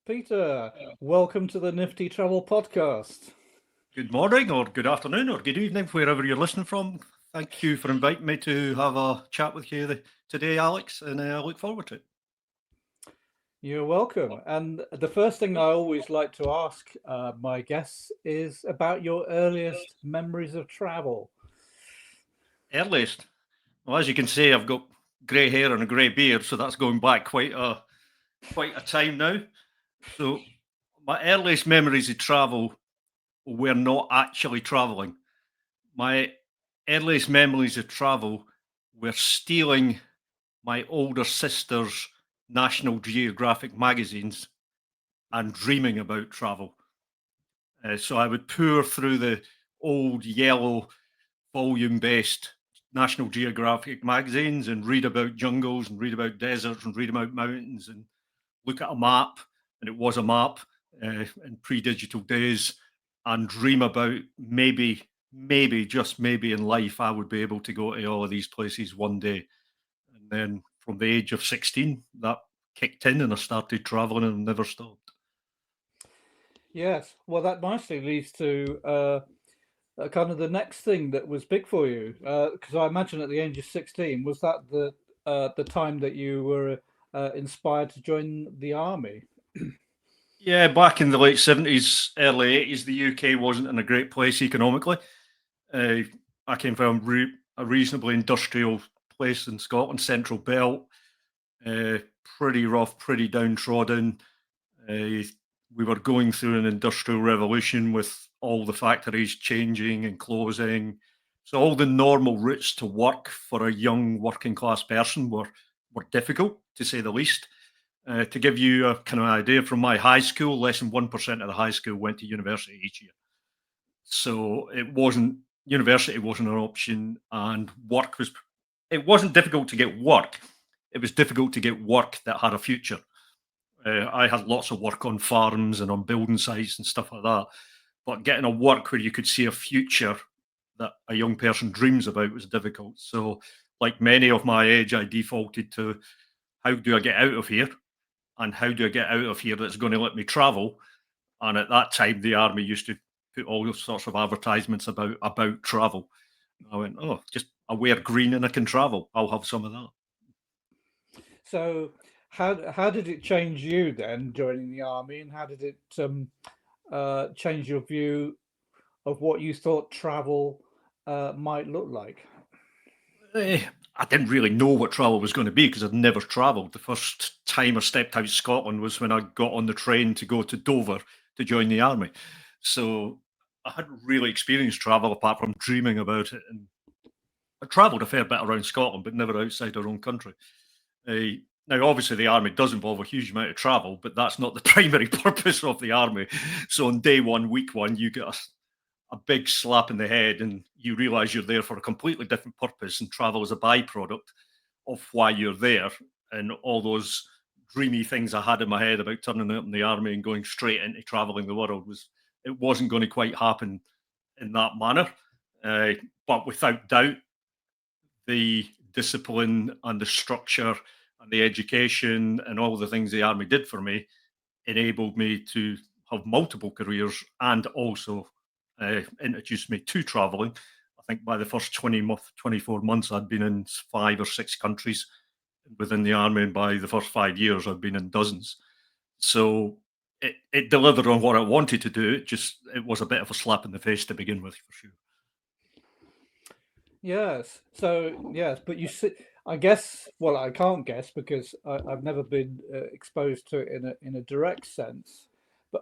Peter, welcome to the Nifty Travel Podcast. Good morning, or good afternoon, or good evening, wherever you're listening from. Thank you for inviting me to have a chat with you today, Alex, and I look forward to it. You're welcome. And the first thing I always like to ask my guests is about your earliest memories of travel. Earliest? Well, as you can see, I've got grey hair and a grey beard, so that's going back quite a time now. So my earliest memories of travel were not actually travelling. My earliest memories of travel were stealing my older sister's National Geographic magazines and dreaming about travel. So I would pour through the old yellow volume-based National Geographic magazines and read about jungles and read about deserts and read about mountains and look at a map, and it was a map in pre-digital days, and dream about maybe, just maybe in life, I would be able to go to all of these places one day. And then from the age of 16, that kicked in and I started traveling and never stopped. Yes, well, that nicely leads to kind of the next thing that was big for you. Because I imagine at the age of 16, was that the time that you were inspired to join the army? Yeah, back in the late 70s, early 80s, the UK wasn't in a great place economically. I came from a reasonably industrial place in Scotland, Central Belt, pretty rough, pretty downtrodden. We were going through an industrial revolution with all the factories changing and closing. So all the normal routes to work for a young working class person were difficult, to say the least. To give you a kind of idea, from my high school, less than 1% of the high school went to university each year. So university wasn't an option, and it wasn't difficult to get work. It was difficult to get work that had a future. I had lots of work on farms and on building sites and stuff like that. But getting a work where you could see a future that a young person dreams about was difficult. So, like many of my age, I defaulted to, how do I get out of here? And how do I get out of here that's going to let me travel? And at that time, the army used to put all sorts of advertisements about travel. And I went, oh, just I wear green and I can travel. I'll have some of that. So how did it change you then joining the army, and how did it change your view of what you thought travel might look like? I didn't really know what travel was going to be because I'd never travelled. The first time I stepped out of Scotland was when I got on the train to go to Dover to join the army. So I hadn't really experienced travel apart from dreaming about it. And I travelled a fair bit around Scotland, but never outside our own country. Now, obviously, the army does involve a huge amount of travel, but that's not the primary purpose of the army. So on day one, week one, you get a big slap in the head and you realise you're there for a completely different purpose, and travel is a byproduct of why you're there. And all those dreamy things I had in my head about turning out in the army and going straight into travelling the world it wasn't going to quite happen in that manner. But without doubt, the discipline and the structure and the education and all the things the army did for me enabled me to have multiple careers and also introduced me to traveling. I think by the first 24 months, I'd been in 5 or 6 countries within the army, and by the first 5 years, I'd been in dozens. So it delivered on what I wanted to do. It was a bit of a slap in the face to begin with, for sure. Yes. So yes, but you see, I guess. Well, I can't guess because I've never been exposed to it in a direct sense.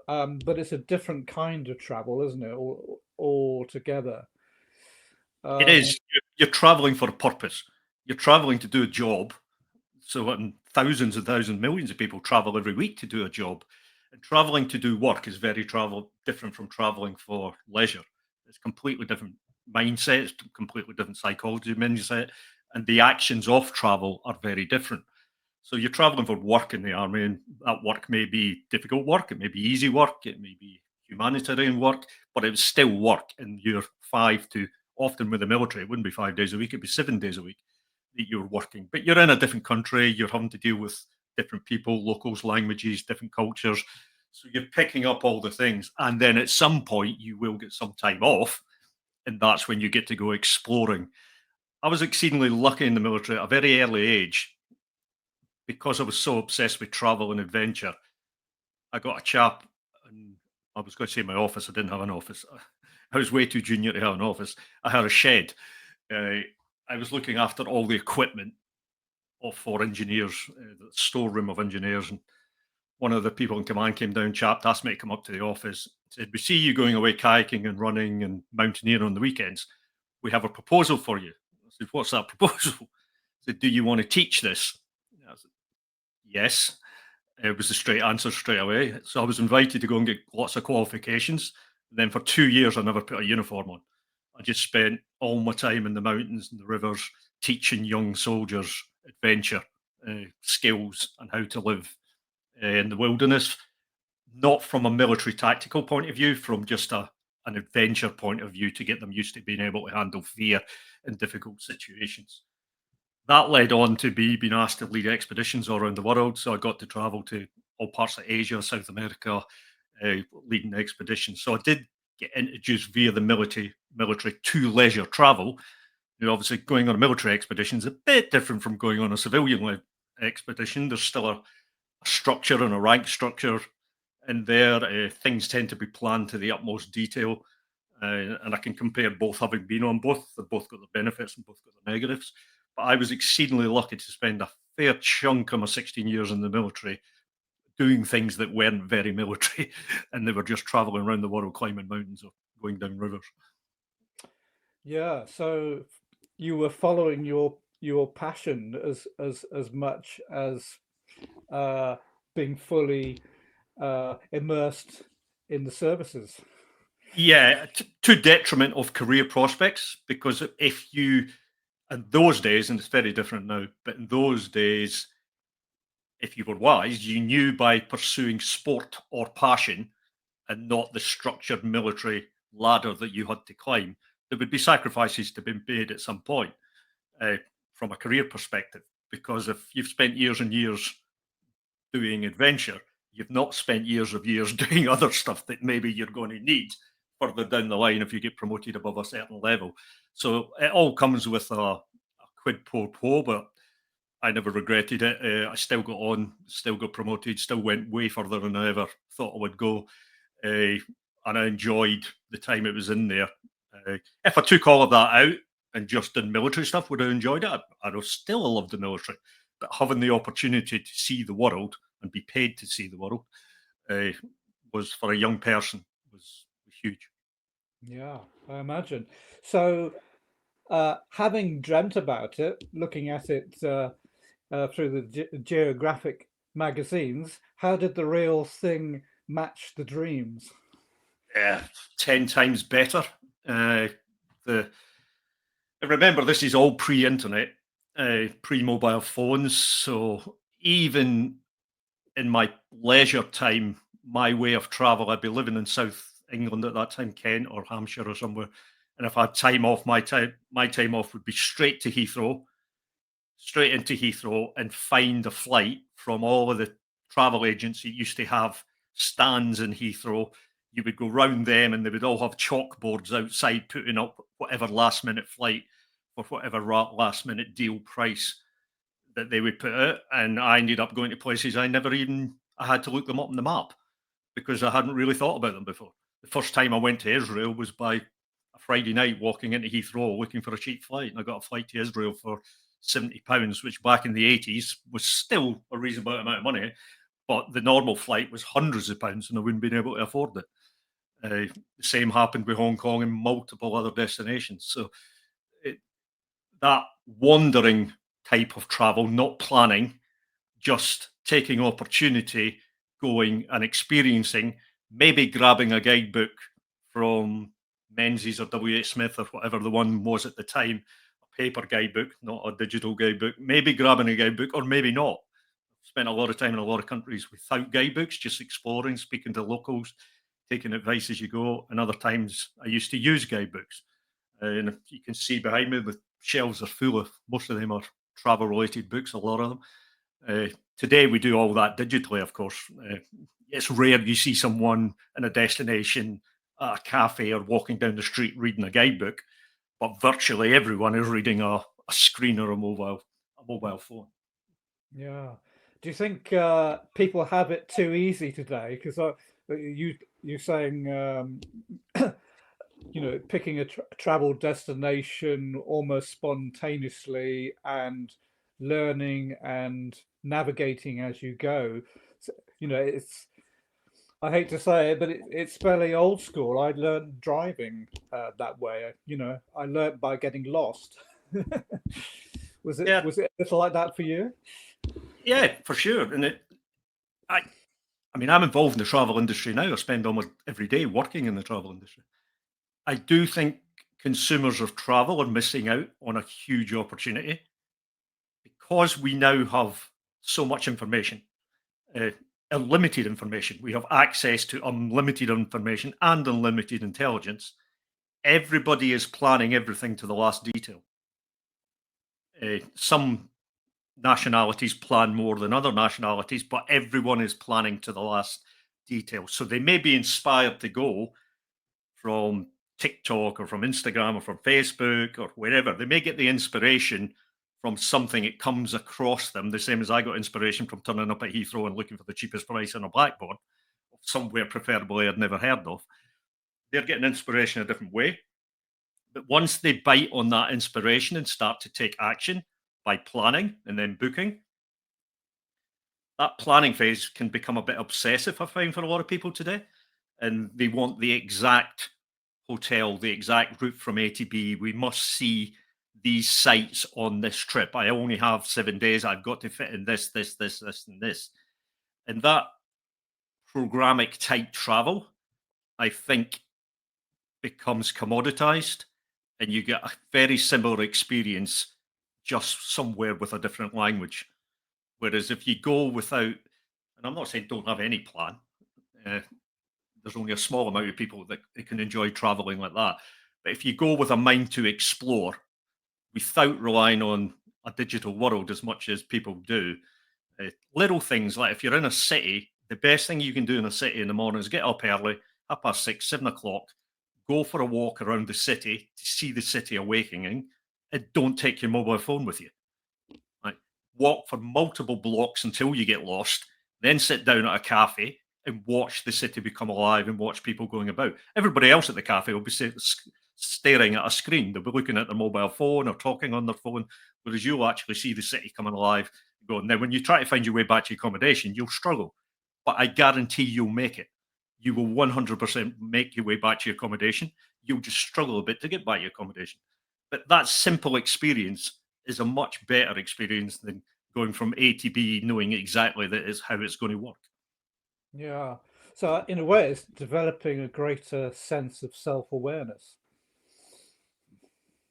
but it's a different kind of travel, isn't it? Altogether. It Um, is. You're traveling for a purpose. You're traveling to do a job. So, and thousands and thousands, millions of people travel every week to do a job. And traveling to do work is very different from traveling for leisure. It's completely different mindset, it's completely different psychology mindset, and the actions of travel are very different. So you're traveling for work in the army, and that work may be difficult work, it may be easy work, it may be humanitarian work, but it's still work. And you're often with the military, it wouldn't be 5 days a week, it'd be 7 days a week that you're working. But you're in a different country, you're having to deal with different people, locals, languages, different cultures. So you're picking up all the things. And then at some point, you will get some time off. And that's when you get to go exploring. I was exceedingly lucky in the military at a very early age because I was so obsessed with travel and adventure. I got a chap, and I was going to say my office. I didn't have an office. I was way too junior to have an office. I had a shed. Uh, I was looking after all the equipment for engineers, the storeroom of engineers. And one of the people in command came down, chapped, asked me to come up to the office, said, "We see you going away kayaking and running and mountaineering on the weekends. We have a proposal for you." I said, "What's that proposal?" He said, "Do you want to teach this?" I said, "Yes." It was the straight answer straight away. So I was invited to go and get lots of qualifications. And then for 2 years, I never put a uniform on. I just spent all my time in the mountains and the rivers teaching young soldiers adventure skills and how to live in the wilderness, not from a military tactical point of view, from just an adventure point of view to get them used to being able to handle fear in difficult situations. That led on to being asked to lead expeditions all around the world. So I got to travel to all parts of Asia, South America, leading expeditions. So I did get introduced via the military to leisure travel. You know, obviously, going on a military expedition is a bit different from going on a civilian expedition. There's still a structure and a rank structure in there. Things tend to be planned to the utmost detail. And I can compare both, having been on both. They've both got the benefits and both got the negatives. But I was exceedingly lucky to spend a fair chunk of my 16 years in the military doing things that weren't very military, and they were just traveling around the world, climbing mountains or going down rivers. yeah, so you were following your passion as much as uh, being fully immersed in the services. Yeah, to detriment of career prospects, because if you, in those days, and it's very different now, but in those days, if you were wise, you knew by pursuing sport or passion and not the structured military ladder that you had to climb, there would be sacrifices to be made at some point uh, from a career perspective. Because if you've spent years and years doing adventure, you've not spent years of years doing other stuff that maybe you're going to need further down the line if you get promoted above a certain level. So it all comes with a quid pro quo, but I never regretted it. I still got on, still got promoted, still went way further than I ever thought I would go. Uh, and I enjoyed the time it was in there. If I took all of that out and just did military stuff, would I enjoyed it? I'd have still loved the military. But having the opportunity to see the world and be paid to see the world uh, was, for a young person, was huge. Yeah, I imagine. So, having dreamt about it, looking at it through the geographic magazines, how did the real thing match the dreams? 10 times better. Uh, the Remember, this is all pre-internet, pre-mobile phones. So even in my leisure time, my way of travel, I'd be living in South England at that time, Kent or Hampshire or somewhere. And if I had time off, my time off would be straight into Heathrow and find a flight from all of the travel agents that used to have stands in Heathrow. You would go round them and they would all have chalkboards outside putting up whatever last minute flight for whatever last minute deal price that they would put out. And I ended up going to places I had to look them up on the map because I hadn't really thought about them before. The first time I went to Israel was by a Friday night walking into Heathrow looking for a cheap flight. And I got a flight to Israel for £70, which back in the 80s was still a reasonable amount of money. but the normal flight was hundreds of pounds, and I wouldn't been able to afford it. The same happened with Hong Kong and multiple other destinations. So it, that wandering type of travel, not planning, just taking opportunity, going and experiencing, maybe grabbing a guidebook from Menzies or W.H. Smith or whatever the one was at the time, a paper guidebook, not a digital guidebook, maybe grabbing a guidebook or maybe not. Spent a lot of time in a lot of countries without guidebooks, just exploring, speaking to locals, taking advice as you go. And other times I used to use guidebooks. And you can see behind me, the shelves are full of, most of them are travel related books, a lot of them. Today we do all that digitally, of course. It's rare you see someone in a destination at a cafe or walking down the street reading a guidebook, but virtually everyone is reading a screen or a mobile phone. Yeah. Do you think people have it too easy today? Because you're saying picking a travel destination almost spontaneously and learning and navigating as you go. So, it's I hate to say it, but it's fairly old school. I learned driving that way. I learned by getting lost. Was it Yeah, was it a little like that for you? yeah, for sure. And I, I mean, I'm involved in the travel industry now. I spend almost every day working in the travel industry. I do think consumers of travel are missing out on a huge opportunity because we now have so much information, uh, unlimited information. We have access to unlimited information and unlimited intelligence. Everybody is planning everything to the last detail. Some nationalities plan more than other nationalities, but everyone is planning to the last detail. So they may be inspired to go from TikTok or from Instagram or from Facebook or wherever. They may get the inspiration from something it comes across them, the same as I got inspiration from turning up at Heathrow and looking for the cheapest price on a blackboard, somewhere preferably I'd never heard of. They're getting inspiration a different way. But once they bite on that inspiration and start to take action by planning and then booking, that planning phase can become a bit obsessive, I find, for a lot of people today. And they want the exact hotel, the exact route from A to B. We must see these sites on this trip. I only have 7 days. I've got to fit in this, this, this, this, and this. And that programmatic type travel, I think, becomes commoditized and you get a very similar experience just somewhere with a different language. Whereas if you go without, and I'm not saying don't have any plan, uh, there's only a small amount of people that can enjoy traveling like that. But if you go with a mind to explore without relying on a digital world as much as people do, little things like if you're in a city, the best thing you can do in a city in the morning is get up early, 6:30, 7 o'clock, go for a walk around the city to see the city awakening, and don't take your mobile phone with you. Right? Walk for multiple blocks until you get lost, then sit down at a cafe and watch the city become alive and watch people going about. Everybody else at the cafe will be staring at a screen. They'll be looking at their mobile phone or talking on their phone, whereas you'll actually see the city coming alive. Going now, when you try to find your way back to your accommodation, you'll struggle, but I guarantee you'll make it. You will 100% make your way back to your accommodation. You'll just struggle a bit to get back to your accommodation. But that simple experience is a much better experience than going from A to B, knowing exactly that is how it's going to work. Yeah. So in a way, it's developing a greater sense of self-awareness.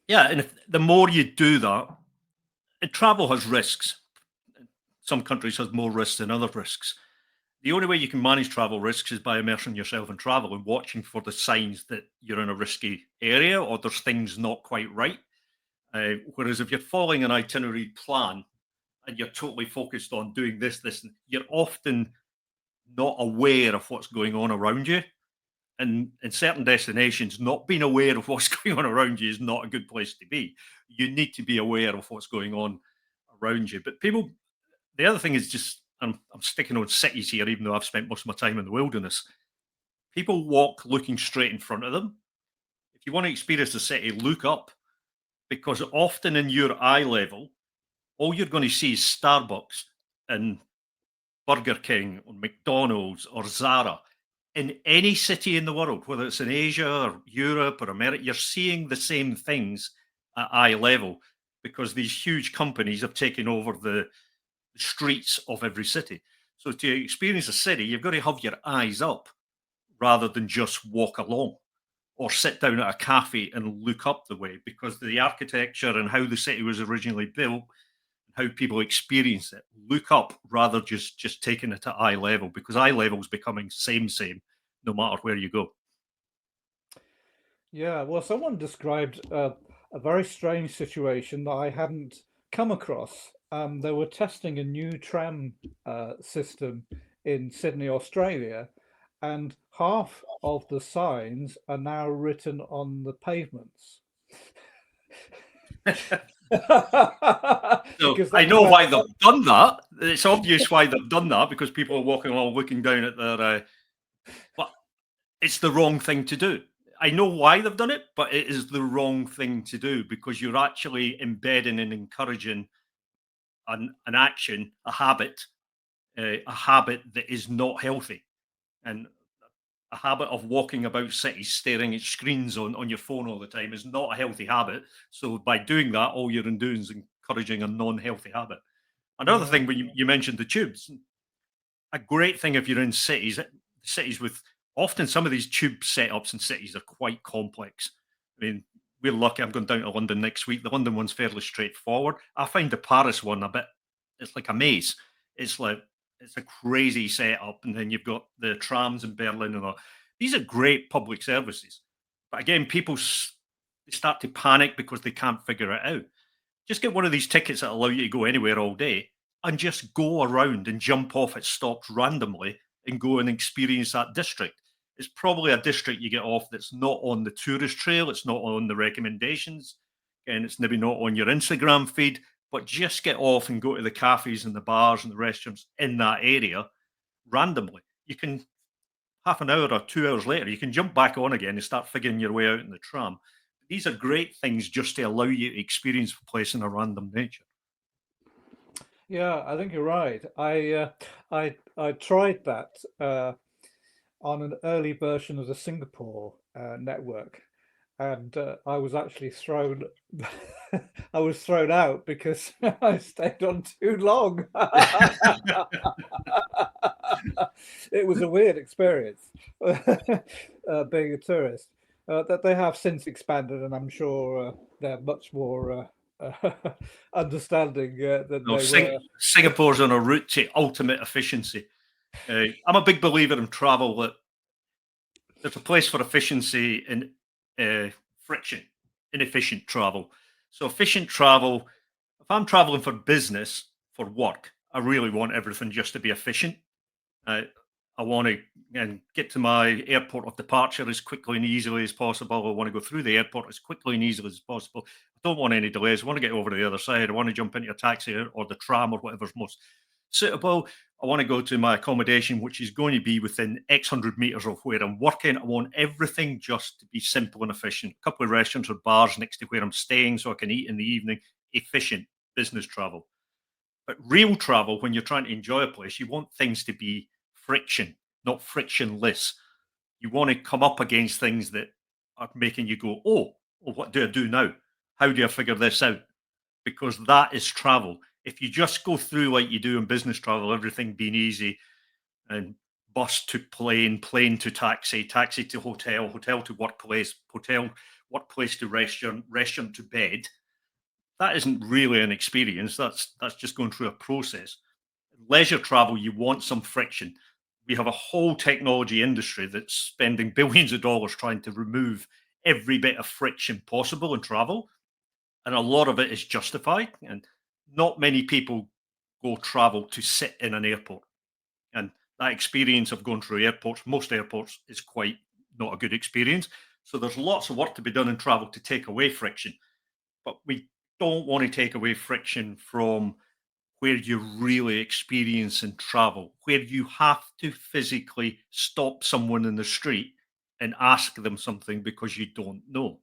Yeah, and if the more you do that, and travel has risks. Some countries have more risks than other risks. The only way you can manage travel risks is by immersing yourself in travel and watching for the signs that you're in a risky area or there's things not quite right. Whereas if you're following an itinerary plan and you're totally focused on doing this, this, and you're often not aware of what's going on around you. And in certain destinations, not being aware of what's going on around you is not a good place to be. You need to be aware of what's going on around you. But people, the other thing is just, I'm sticking on cities here, even though I've spent most of my time in the wilderness. People walk looking straight in front of them. If you want to experience the city, look up because often in your eye level, all you're going to see is Starbucks and Burger King or McDonald's or Zara in any city in the world, whether it's in Asia or Europe or America, you're seeing the same things at eye level because these huge companies have taken over the streets of every city. So to experience a city, you've got to have your eyes up rather than just walk along or sit down at a cafe and look up the way because the architecture and how the city was originally built, how people experience it, look up rather just taking it at eye level because eye level is becoming same no matter where you go. Yeah, well, someone described a very strange situation that I hadn't come across. They were testing a new tram system in Sydney, Australia, and half of the signs are now written on the pavements. So Because I that's know where why they've done that. It's obvious why they've done that because people are walking along looking down at their. But it's the wrong thing to do. I know why they've done it, but it is the wrong thing to do because you're actually embedding and encouraging an action, a habit that is not healthy, and a habit of walking about cities staring at screens on your phone all the time is not a healthy habit. So by doing that, all you're doing is encouraging a non-healthy habit. Another yeah, thing, when you mentioned the tubes, a great thing if you're in cities with often some of these tube setups in cities are quite complex. I mean, we're lucky. I'm going down to London next week. The London one's fairly straightforward. I find the Paris one a bit. It's like a maze. It's like it's a crazy setup, and then you've got the trams in Berlin and all. These are great public services, but again, they start to panic because they can't figure it out. Just get one of these tickets that allow you to go anywhere all day and just go around and jump off at stops randomly and go and experience that district. It's probably a district you get off that's not on the tourist trail, it's not on the recommendations, and it's maybe not on your Instagram feed, but just get off and go to the cafes and the bars and the restaurants in that area randomly. You can half an hour or 2 hours later, you can jump back on again and start figuring your way out in the tram. These are great things just to allow you to experience a place in a random nature. yeah, I think you're right. I tried that on an early version of the Singapore network, and I was actually thrown. I was thrown out because I stayed on too long. It was a weird experience being a tourist. That they have since expanded, and I'm sure they're much more understanding than No, they were. Singapore's on a route to ultimate efficiency. I'm a big believer in travel that there's a place for efficiency in friction, inefficient travel. So efficient travel, if I'm traveling for business, for work, I really want everything just to be efficient. I I want to and get to my airport of departure as quickly and easily as possible. I want to go through the airport as quickly and easily as possible. I don't want any delays. I want to get over to the other side. I want to jump into a taxi or the tram or whatever's most suitable. I want to go to my accommodation, which is going to be within X hundred meters of where I'm working. I want everything just to be simple and efficient. A couple of restaurants or bars next to where I'm staying so I can eat in the evening. Efficient business travel. But real travel, when you're trying to enjoy a place, you want things to be friction, not frictionless. You want to come up against things that are making you go, oh, well, what do I do now? How do I figure this out? Because that is travel. If you just go through like you do in business travel, everything being easy and bus to plane, plane to taxi, taxi to hotel, hotel to workplace, hotel, workplace to restaurant, restaurant to bed, that isn't really an experience. That's just going through a process. Leisure travel, you want some friction. We have a whole technology industry that's spending billions of dollars trying to remove every bit of friction possible in travel, and a lot of it is justified. And not many people go travel to sit in an airport. And that experience of going through airports, most airports, is quite not a good experience. So there's lots of work to be done in travel to take away friction, but we don't want to take away friction from where you're really experiencing travel, where you have to physically stop someone in the street and ask them something because you don't know.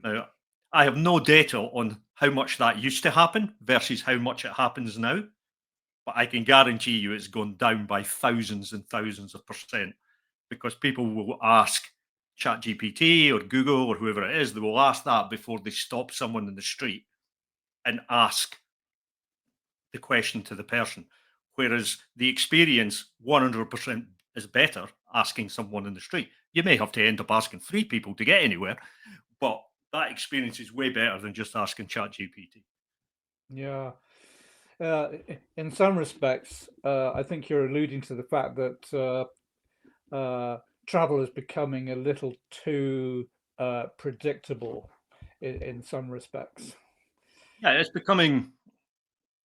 Now, I have no data on how much that used to happen versus how much it happens now, but I can guarantee you it's gone down by thousands and thousands of percent because people will ask ChatGPT or Google or whoever it is, they will ask that before they stop someone in the street and ask the question to the person. Whereas the experience 100% is better asking someone in the street. You may have to end up asking three people to get anywhere, but that experience is way better than just asking ChatGPT. Yeah. In some respects, I think you're alluding to the fact that travel is becoming a little too predictable in some respects. Yeah, it's becoming,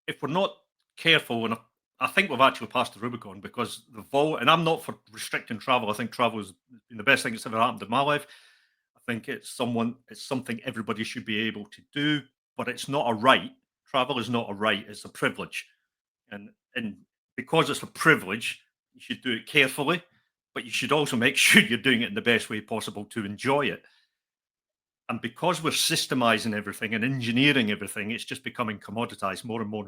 if we're not careful, and I think we've actually passed the Rubicon because the vol, and I'm not for restricting travel. I think travel has been the best thing that's ever happened in my life. I think it's something everybody should be able to do, but it's not a right. Travel is not a right; it's a privilege, and because it's a privilege, you should do it carefully, but you should also make sure you're doing it in the best way possible to enjoy it. And because we're systemizing everything and engineering everything, it's just becoming commoditized more and more.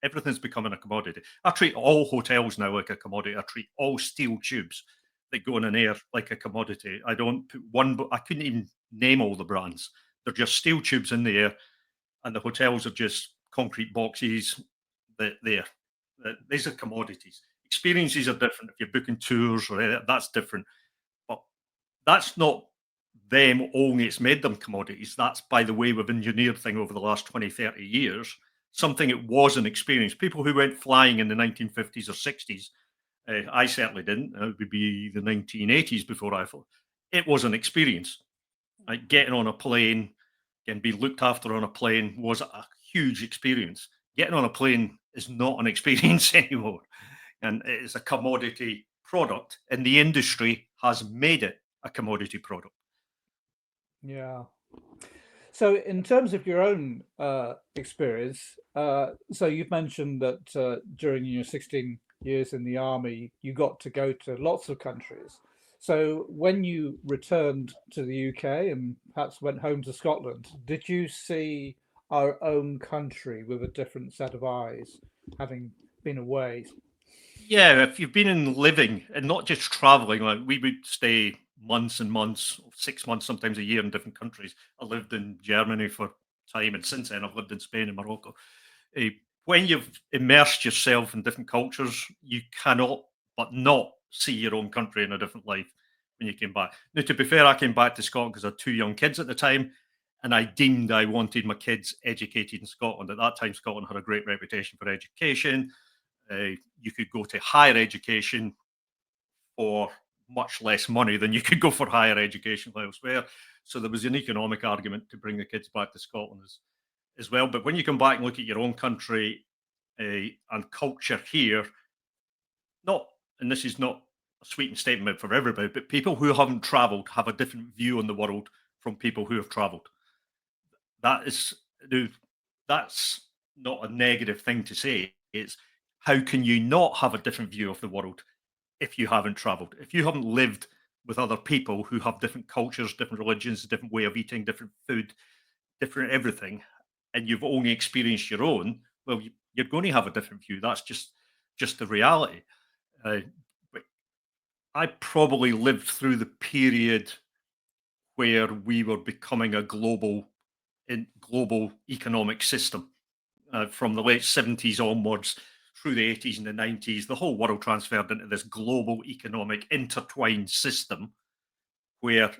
Everything's becoming a commodity. I treat all hotels now like a commodity. I treat all steel tubes that go in an air like a commodity. I don't put one, but I couldn't even name all the brands. They're just steel tubes in the air, and the hotels are just concrete boxes that there. These are commodities. Experiences are different. If you're booking tours or that's different. But that's not them only, it's made them commodities. That's by the way we've engineered thing over the last 20, 30 years. Something it was an experience. People who went flying in the 1950s or 60s, I certainly didn't. It would be the 1980s before I flew. It was an experience. Like getting on a plane and being looked after on a plane was a huge experience. Getting on a plane is not an experience anymore. And it is a commodity product, and the industry has made it a commodity product. Yeah. So, in terms of your own experience, so you've mentioned that during your 16 years in the army, you got to go to lots of countries. So, when you returned to the UK and perhaps went home to Scotland, did you see our own country with a different set of eyes, having been away? Yeah, if you've been in living and not just traveling, like we would stay months and months, 6 months, sometimes a year in different countries. I lived in Germany for time, and since then I've lived in Spain and Morocco. Eh, when you've immersed yourself in different cultures, you cannot but not see your own country in a different life when you came back. Now, to be fair, I came back to Scotland because I had two young kids at the time, and I deemed I wanted my kids educated in Scotland. At that time, Scotland had a great reputation for education. You could go to higher education for much less money than you could go for higher education elsewhere. So there was an economic argument to bring the kids back to Scotland as well. But when you come back and look at your own country and culture here, not, and this is not a sweeping statement for everybody, but people who haven't traveled have a different view on the world from people who have traveled. That is, that's not a negative thing to say. It's how can you not have a different view of the world if you haven't traveled? If you haven't lived with other people who have different cultures, different religions, different way of eating, different food, different everything, and you've only experienced your own, well, you're going to have a different view. That's just the reality. Uh, but I probably lived through the period where we were becoming a global economic system from the late 70s onwards through the 80s and the 90s. The whole world transferred into this global economic intertwined system where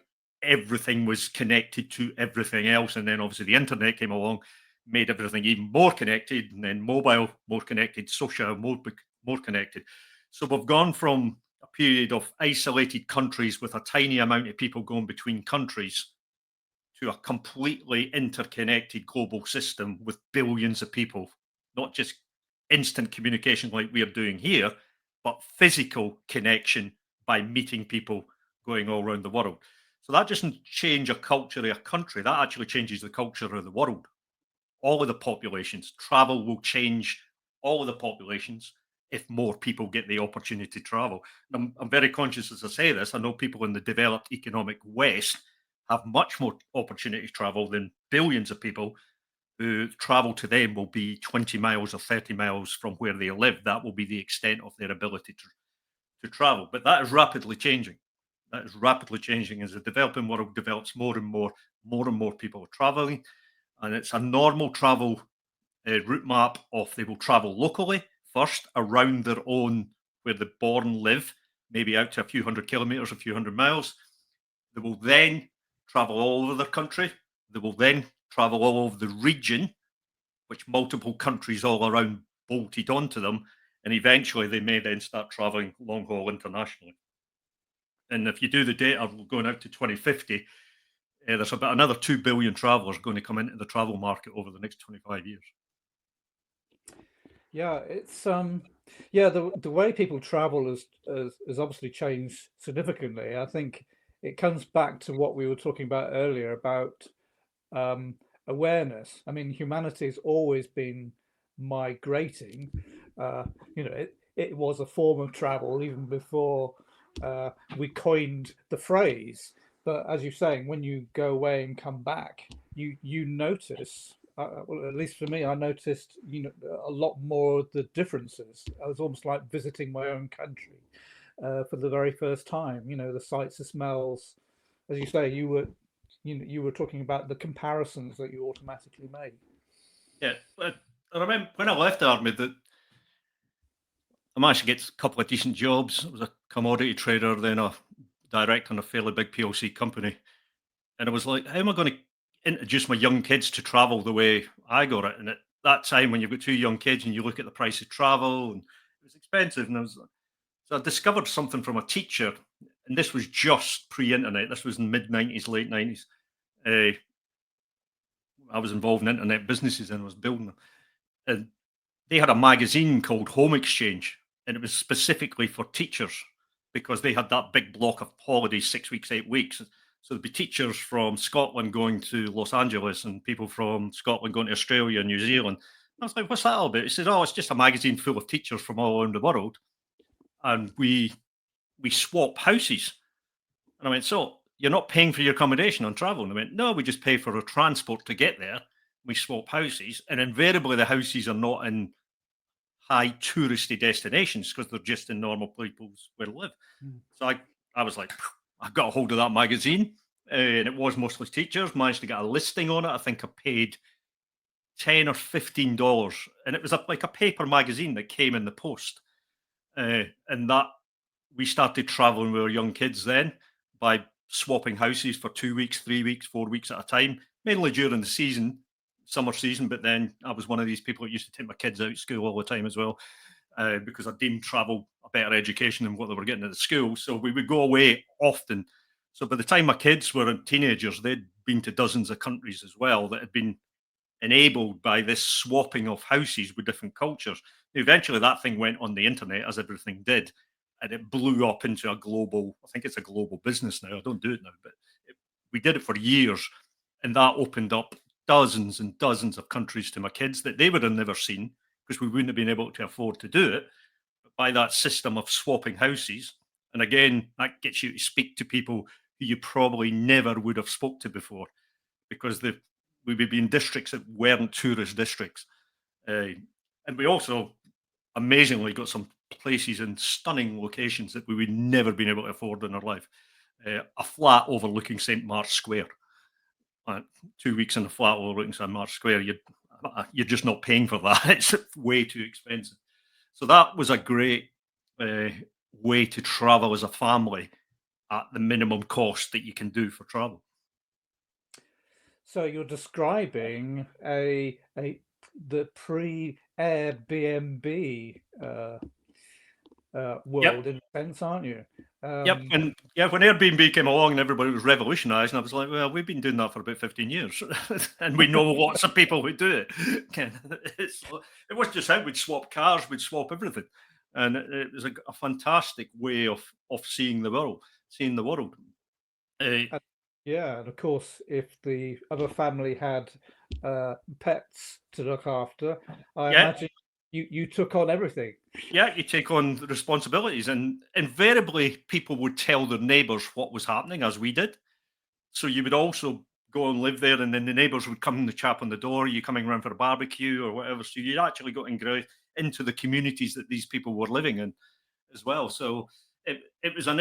everything was connected to everything else. And then obviously the internet came along, made everything even more connected, and then mobile more connected, social more connected. So we've gone from a period of isolated countries with a tiny amount of people going between countries to a completely interconnected global system with billions of people, not just instant communication like we are doing here, but physical connection by meeting people going all around the world. So that doesn't change a culture of a country, that actually changes the culture of the world. All of the populations, travel will change all of the populations if more people get the opportunity to travel. I'm very conscious as I say this. I know people in the developed economic West have much more opportunity to travel than billions of people who travel to them will be 20 miles or 30 miles from where they live. That will be the extent of their ability to travel. But that is rapidly changing. That is rapidly changing as the developing world develops more and more people are traveling. And it's a normal travel route map of they will travel locally first around their own where they're born, live, maybe out to a few hundred kilometers, a few hundred miles. They will then travel all over the country. They will then travel all over the region, which multiple countries all around bolted onto them. And eventually they may then start traveling long haul internationally. And if you do the data going out to 2050, there's about another 2 billion travelers going to come into the travel market over the next 25 years. Yeah, it's yeah, the way people travel has obviously changed significantly. I think it comes back to what we were talking about earlier about um, awareness. I mean, humanity's always been migrating. Uh, it was a form of travel even before we coined the phrase. But as you're saying, when you go away and come back, you notice. Well, at least for me, I noticed a lot more of the differences. I was almost like visiting my own country for the very first time. The sights, the smells. As you say, you were talking about the comparisons that you automatically made. Yeah, I remember when I left the army that I managed to get a couple of decent jobs. I was a commodity trader, then a director in a fairly big PLC company. And I was like, how am I going to introduce my young kids to travel the way I got it? And at that time, when you've got two young kids and you look at the price of travel, and it was expensive. And I was like, so I discovered something from a teacher, and this was just pre-internet. This was in mid-90s, late 90s. I was involved in internet businesses and I was building them. And they had a magazine called Home Exchange, and it was specifically for teachers because they had that big block of holidays, 6 weeks, 8 weeks. So there'd be teachers from Scotland going to Los Angeles and people from Scotland going to Australia and New Zealand. I was like, what's that all about? He said, oh, it's just a magazine full of teachers from all around the world. And we swap houses. And I went, so you're not paying for your accommodation on travel? And I went, no, we just pay for our transport to get there. We swap houses. And invariably the houses are not in high touristy destinations because they're just in normal people's where they live. Mm. So I was like, I got a hold of that magazine, and it was mostly teachers. Managed to get a listing on it. I think I paid $10 or $15, and it was like a paper magazine that came in the post. And that we started traveling with our young kids then by swapping houses for 2 weeks, 3 weeks, 4 weeks at a time, mainly during the season, summer season. But then I was one of these people that used to take my kids out of school all the time as well, because I deemed travel a better education than what they were getting at the school. So we would go away often. So by the time my kids were teenagers, they'd been to dozens of countries as well that had been enabled by this swapping of houses with different cultures. Eventually, that thing went on the internet, as everything did, and it blew up into a global. I think it's a global business now. I don't do it now, but we did it for years, and that opened up dozens and dozens of countries to my kids that they would have never seen because we wouldn't have been able to afford to do it. But by that system of swapping houses, and again, that gets you to speak to people who you probably never would have spoke to before because we would be in districts that weren't tourist districts. And we also amazingly got some places in stunning locations that we would never been able to afford in our life. A flat overlooking St. Mark's Square. 2 weeks in a flat overlooking St. Mark's Square, you're just not paying for that. It's way too expensive. So that was a great way to travel as a family at the minimum cost that you can do for travel. So you're describing the pre-Airbnb Yep. world in a sense, aren't you? Yep. And yeah, when Airbnb came along and everybody was revolutionized, and I was like, well, we've been doing that for about 15 years. And we know lots of people who do it. It was just how we'd swap cars, we'd swap everything. And it was a fantastic way of seeing the world, Uh, Yeah, and of course, if the other family had pets to look after, I yeah, imagine you took on everything. yeah, you take on the responsibilities, and invariably people would tell their neighbours what was happening, as we did. So you would also go and live there, and then the neighbours would come and chap on the door, "Are you coming around for a barbecue?" or whatever. So you actually got into the communities that these people were living in as well. So it was uh, an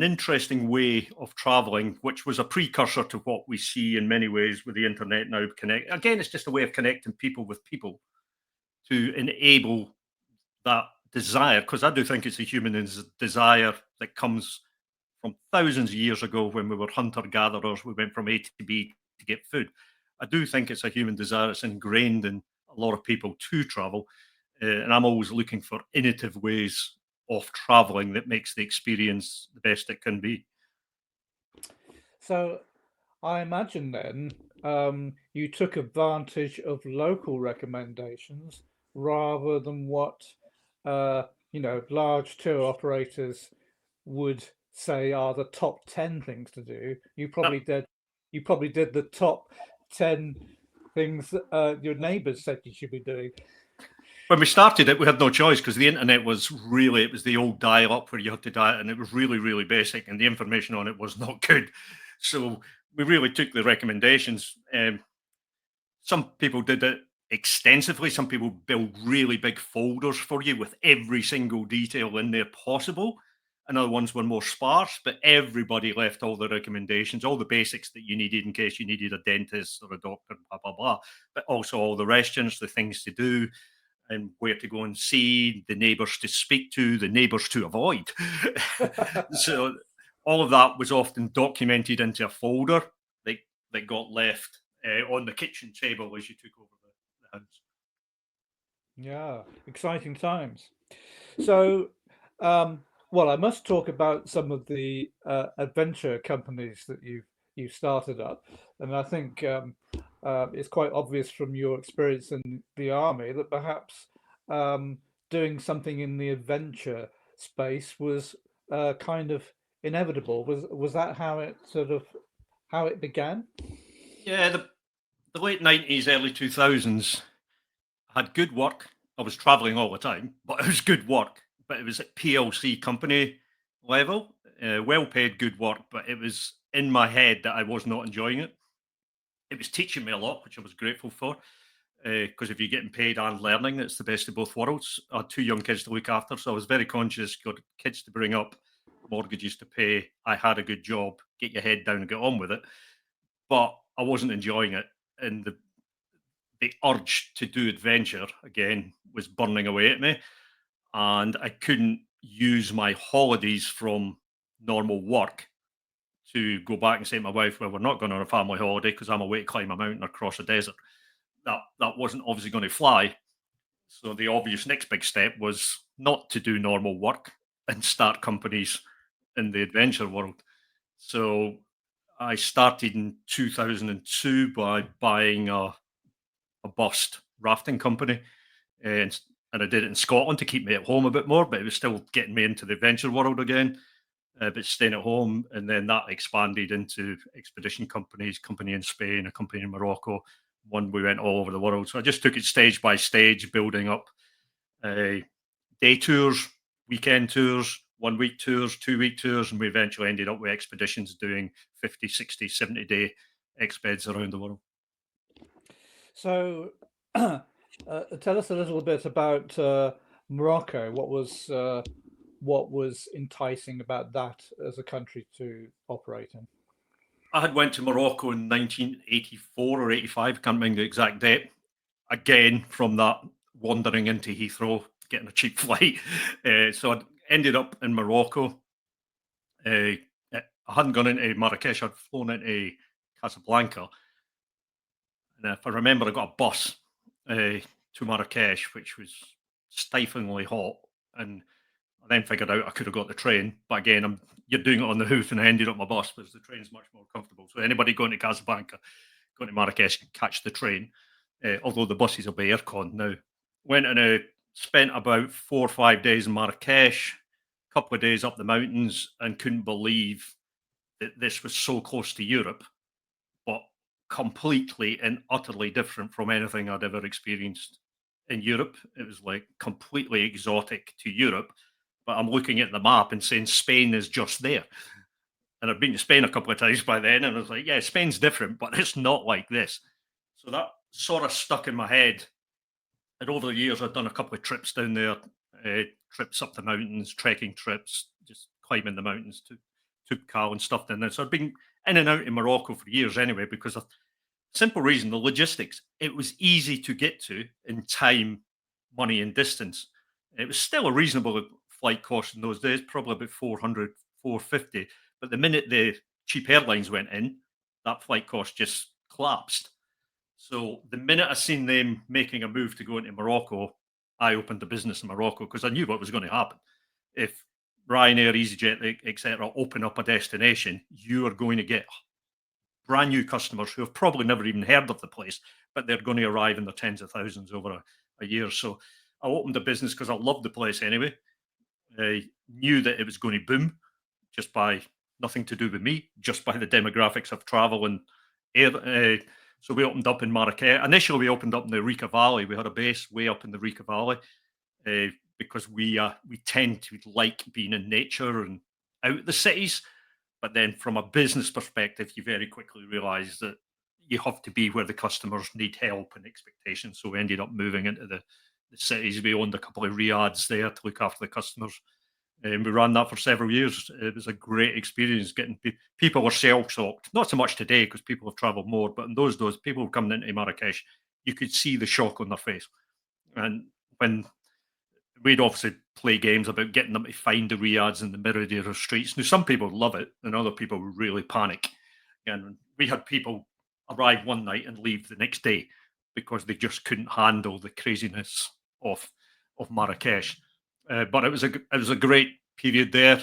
interesting way of traveling, which was a precursor to what we see in many ways with the internet now. Connect again, it's just a way of connecting people with people to enable that desire, because I do think it's a human desire that comes from thousands of years ago when we were hunter gatherers. We went from A to B to get food. I do think it's a human desire. It's ingrained in a lot of people to travel. And I'm always looking for innovative ways of traveling that makes the experience the best it can be. So I imagine then you took advantage of local recommendations rather than what large tour operators would say are the top 10 things to do. Uh, You probably did the top 10 things that your neighbors said you should be doing. when we started it, we had no choice because the internet was really, it was the old dial up where you had to dial, and it was really, really basic, and the information on it was not good. So we really took the recommendations. Some people did it extensively. Some people build really big folders for you with every single detail in there possible. And other ones were more sparse, but everybody left all the recommendations, all the basics that you needed in case you needed a dentist or a doctor, blah, blah, blah. But also all the restaurants, the things to do, and where to go and see, the neighbours to speak to, the neighbours to avoid. So all of that was often documented into a folder that, that got left on the kitchen table as you took over the house. Yeah, exciting times. So, well, I must talk about some of the adventure companies that you've started up, and I think it's quite obvious from your experience in the army that perhaps um, doing something in the adventure space was kind of inevitable. Was that how it how it began? Yeah, the late 90s, early 2000s, I had good work. I was traveling all the time, but it was good work. But it was at PLC company level, well paid good work, but it was in my head that I was not enjoying it. It was teaching me a lot, which I was grateful for. Because if you're getting paid and learning, it's the best of both worlds. I had two young kids to look after, so I was very conscious. Got kids to bring up, mortgages to pay. I had a good job. Get your head down and get on with it. But I wasn't enjoying it, and the urge to do adventure again was burning away at me, and I couldn't use my holidays from normal work to go back and say to my wife, "Well, we're not going on a family holiday because I'm away to climb a mountain or cross a desert." That wasn't obviously going to fly. So the obvious next big step was not to do normal work and start companies in the adventure world. So I started in 2002 by buying a bust rafting company, and and I did it in Scotland to keep me at home a bit more, but it was still getting me into the adventure world again. But staying at home, and then that expanded into expedition companies, company in Spain, a company in Morocco. One we went all over the world. So I just took it stage by stage, building up uh, day tours, weekend tours, 1 week tours, 2 week tours, and we eventually ended up with expeditions doing 50, 60, 70 day expeds around the world. So, tell us a little bit about Morocco. What was enticing about that as a country to operate in? I had went to Morocco in 1984 or 85, can't remember the exact date. Again, from that wandering into Heathrow, getting a cheap flight. So I ended up in Morocco. Uh, I hadn't gone into Marrakesh, I'd flown into Casablanca. And if I remember, I got a bus to Marrakesh, which was stiflingly hot. And I then figured out I could have got the train. But again, you're doing it on the hoof, and I ended up my bus because the train's much more comfortable. So anybody going to Casablanca, going to Marrakesh, can catch the train. Although the buses will be aircon now. Went and spent about 4 or 5 days in Marrakesh, a couple of days up the mountains, and couldn't believe that this was so close to Europe, but completely and utterly different from anything I'd ever experienced in Europe. It was like completely exotic to Europe, but I'm looking at the map and saying Spain is just there. And I've been to Spain a couple of times by then, and I was like, yeah, Spain's different, but it's not like this. So that sort of stuck in my head. And over the years, I've done a couple of trips down there, trips up the mountains, trekking trips, just climbing the mountains to Toubkal and stuff down there. So I've been in and out in Morocco for years anyway, because of simple reason, the logistics. It was easy to get to in time, money, and distance. It was still a reasonable flight cost in those days, probably about 400, 450. But the minute the cheap airlines went in, that flight cost just collapsed. So the minute I seen them making a move to go into Morocco, I opened a business in Morocco because I knew what was going to happen. If Ryanair, EasyJet, etc., open up a destination, you are going to get brand new customers who have probably never even heard of the place, but they're going to arrive in the tens of thousands over a year. So I opened a business because I loved the place anyway. I knew that it was going to boom just by nothing to do with me, just by the demographics of travel and air. So we opened up in Marrakech. Initially, we opened up in the Rika Valley. We had a base way up in the Rika Valley because we tend to like being in nature and out the cities. But then, from a business perspective, you very quickly realise that you have to be where the customers need help and expectations. So we ended up moving into the cities. We owned a couple of riads there to look after the customers. And we ran that for several years. It was a great experience getting people were shell shocked. Not so much today because people have travelled more, but in those days, people coming into Marrakesh, you could see the shock on their face. And when we'd obviously play games about getting them to find the riads in the middle of their streets. Now, some people love it, and other people would really panic. And we had people arrive one night and leave the next day because they just couldn't handle the craziness of Marrakesh. But it was a great period there.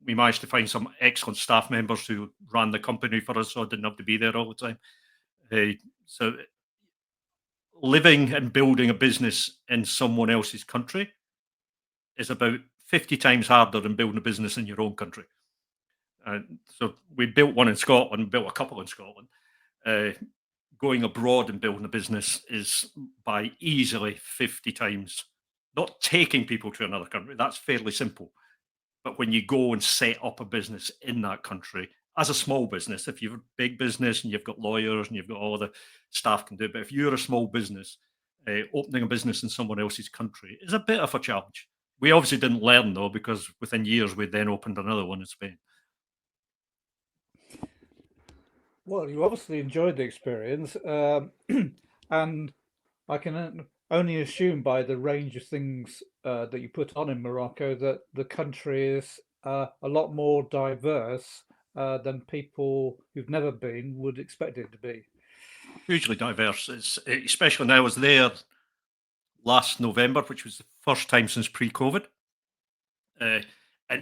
We managed to find some excellent staff members who ran the company for us, so I didn't have to be there all the time. So living and building a business in someone else's country is about 50 times harder than building a business in your own country. So we built one in Scotland, built a couple in Scotland. Going abroad and building a business is by easily 50 times. Not taking people to another country, that's fairly simple. But when you go and set up a business in that country, as a small business, if you're a big business and you've got lawyers and you've got all the staff can do it, but if you're a small business, opening a business in someone else's country is a bit of a challenge. We obviously didn't learn though, because within years we then opened another one in Spain. Well, you obviously enjoyed the experience, and I can only assume by the range of things that you put on in Morocco that the country is a lot more diverse than people who've never been would expect it to be. Hugely diverse. Especially now I was there last November, which was the first time since pre-COVID. And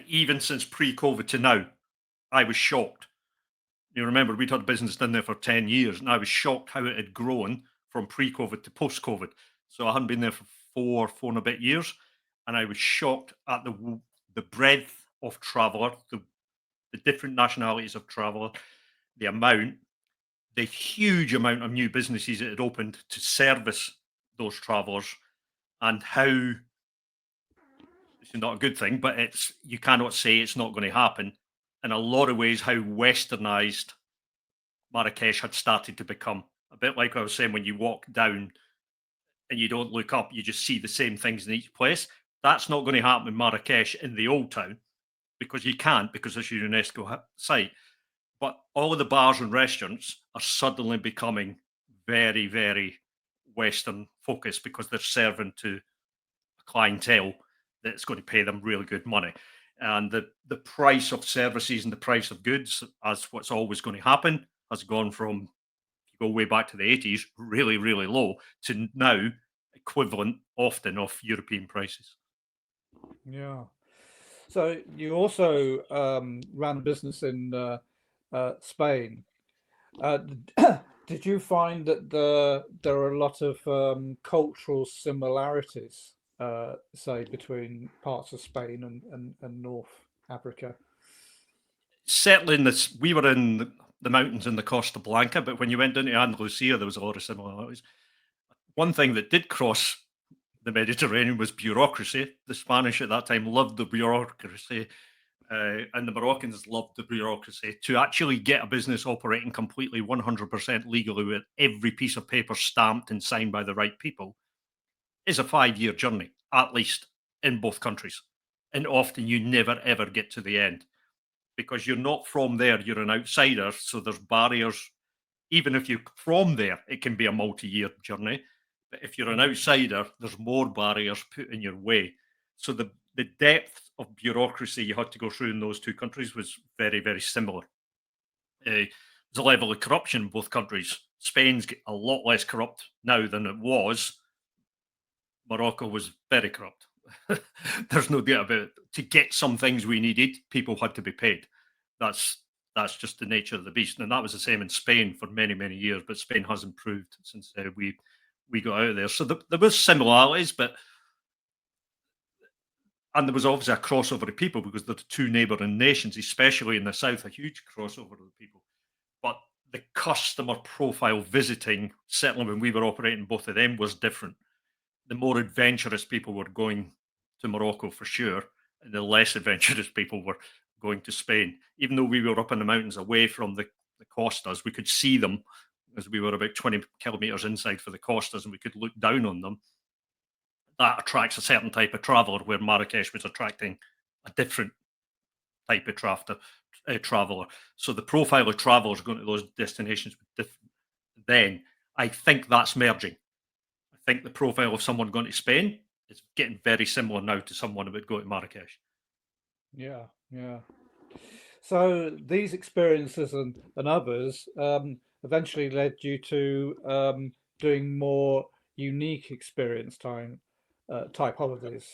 even since pre-COVID to now, I was shocked. You remember, we'd had a business down there for 10 years, and I was shocked how it had grown from pre-COVID to post-COVID. So I hadn't been there for four and a bit years, and I was shocked at the breadth of traveller, the different nationalities of traveller, the huge amount of new businesses that had opened to service those travellers, and how it's not a good thing, but you cannot say it's not going to happen. In a lot of ways, how westernized Marrakesh had started to become. A bit like I was saying, when you walk down and you don't look up, you just see the same things in each place. That's not going to happen in Marrakesh in the old town, because you can't, because it's a UNESCO site. But all of the bars and restaurants are suddenly becoming very, very Western focused, because they're serving to a clientele that's going to pay them really good money. And the price of services and the price of goods, as what's always going to happen, has gone from, if you go way back to the 80s, really, really low, to now equivalent often of European prices. Yeah. So you also ran a business in Spain. Did you find that there are a lot of cultural similarities, say, between parts of Spain and North Africa? Certainly in this, we were in the mountains in the Costa Blanca, but when you went down to Andalusia, there was a lot of similarities. One thing that did cross the Mediterranean was bureaucracy. The Spanish at that time loved the bureaucracy. and the Moroccans loved the bureaucracy. To actually get a business operating completely 100% legally with every piece of paper stamped and signed by the right people is a 5-year journey, at least in both countries. And often you never ever get to the end because you're not from there, you're an outsider. So there's barriers. Even if you're from there, it can be a multi year journey. But if you're an Mhm. outsider, there's more barriers put in your way. So the depth of bureaucracy you had to go through in those two countries was very, very similar. There's a level of corruption in both countries. Spain's a lot less corrupt now than it was. Morocco was very corrupt. There's no doubt about it. To get some things we needed, people had to be paid. That's that's just the nature of the beast, and that was the same in Spain for many many years. But Spain has improved since we got out of there. So there was similarities, but and there was obviously a crossover of people because they're the two neighbouring nations, especially in the south, a huge crossover of people. But the customer profile visiting, certainly when we were operating both of them, was different. The more adventurous people were going to Morocco for sure, and the less adventurous people were going to Spain. Even though we were up in the mountains away from the costas, we could see them as we were about 20 kilometers inside for the costas and we could look down on them. That attracts a certain type of traveler, where Marrakesh was attracting a different type of traveler. So the profile of travelers going to those destinations was different then. I think that's merging. I think the profile of someone going to Spain is getting very similar now to someone who would go to Marrakesh. Yeah, yeah. So these experiences and others eventually led you to doing more unique experience time type holidays.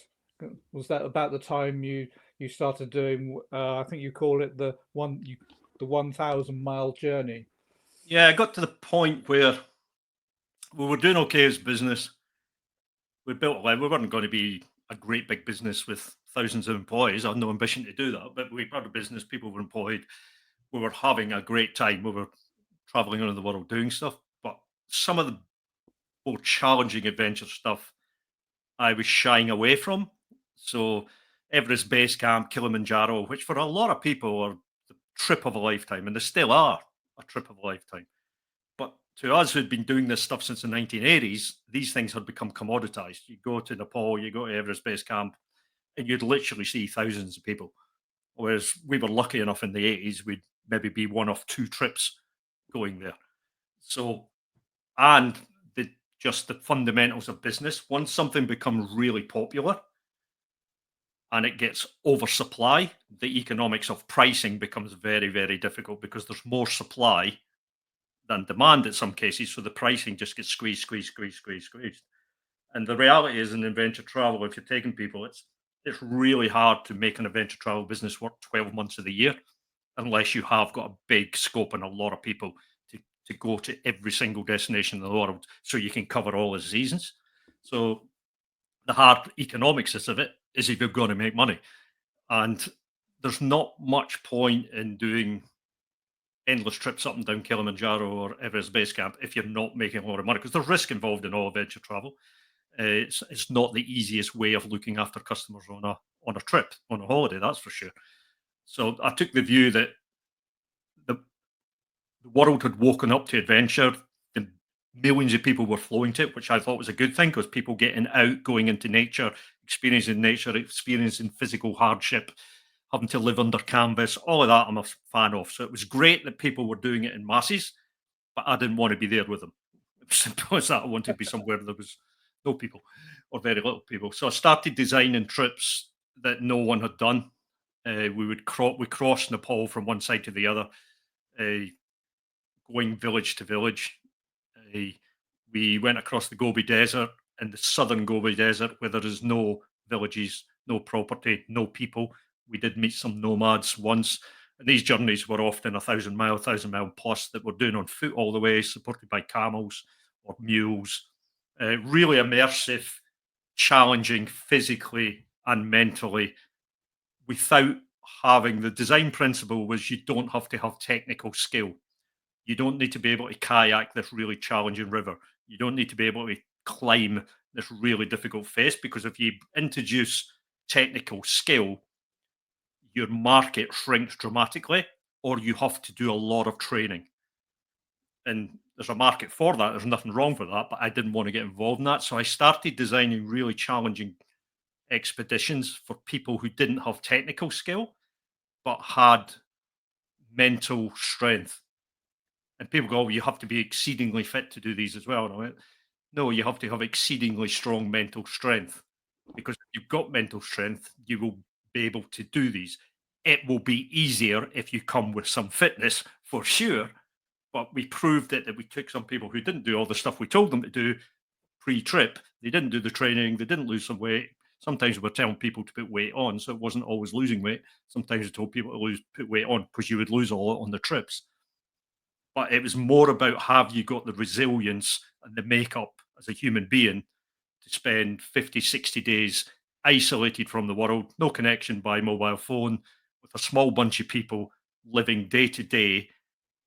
Was that about the time you started doing? I think you call it the 1,000 mile journey. Yeah, I got to the point where we were doing okay as business. We built a life. We weren't going to be a great big business with thousands of employees. I had no ambition to do that, but we had a business. People were employed. We were having a great time. We were traveling around the world doing stuff. But some of the more challenging adventure stuff I was shying away from. So Everest Base Camp, Kilimanjaro, which for a lot of people are the trip of a lifetime, and they still are a trip of a lifetime. But to us who'd been doing this stuff since the 1980s, these things had become commoditized. You go to Nepal, you go to Everest Base Camp, and you'd literally see thousands of people. Whereas we were lucky enough in the 80s, we'd maybe be one of two trips going there. So, and just the fundamentals of business, once something becomes really popular and it gets oversupply, the economics of pricing becomes very, very difficult because there's more supply than demand in some cases. So the pricing just gets squeezed, squeezed, squeezed, squeezed, squeezed. And the reality is, in adventure travel, if you're taking people, it's really hard to make an adventure travel business work 12 months of the year unless you have got a big scope and a lot of people to go to every single destination in the world so you can cover all the seasons. So the hard economics of it is if you're going to make money. And there's not much point in doing endless trips up and down Kilimanjaro or Everest Base Camp if you're not making a lot of money because there's risk involved in all adventure travel. It's not the easiest way of looking after customers on a trip on a holiday, that's for sure. So I took the view that the, the world had woken up to adventure. The millions of people were flowing to it, which I thought was a good thing because people getting out, going into nature, experiencing physical hardship, having to live under canvas, all of that I'm a fan of. So it was great that people were doing it in masses, but I didn't want to be there with them. It was simple as that. I wanted to be somewhere there was no people or very little people. So I started designing trips that no one had done. We crossed Nepal from one side to the other, uh, going village to village. Uh, we went across the Gobi Desert in the southern Gobi Desert where there is no villages, no property, no people. We did meet some nomads once. And these journeys were often 1,000 mile plus that we're doing on foot all the way, supported by camels or mules. Really immersive, challenging physically and mentally without having the design principle was you don't have to have technical skill. You don't need to be able to kayak this really challenging river. You don't need to be able to climb this really difficult face because if you introduce technical skill, your market shrinks dramatically, or you have to do a lot of training. And there's a market for that. There's nothing wrong with that, but I didn't want to get involved in that. So I started designing really challenging expeditions for people who didn't have technical skill, but had mental strength. And people go, oh, you have to be exceedingly fit to do these as well. And I went, no, you have to have exceedingly strong mental strength, because if you've got mental strength, you will be able to do these. It will be easier if you come with some fitness for sure. But we proved it that we took some people who didn't do all the stuff we told them to do pre-trip. They didn't do the training. They didn't lose some weight. Sometimes we were telling people to put weight on, so it wasn't always losing weight. Sometimes we told people to put weight on because you would lose a lot on the trips. But it was more about, have you got the resilience and the makeup as a human being to spend 50, 60 days isolated from the world, no connection by mobile phone, with a small bunch of people living day to day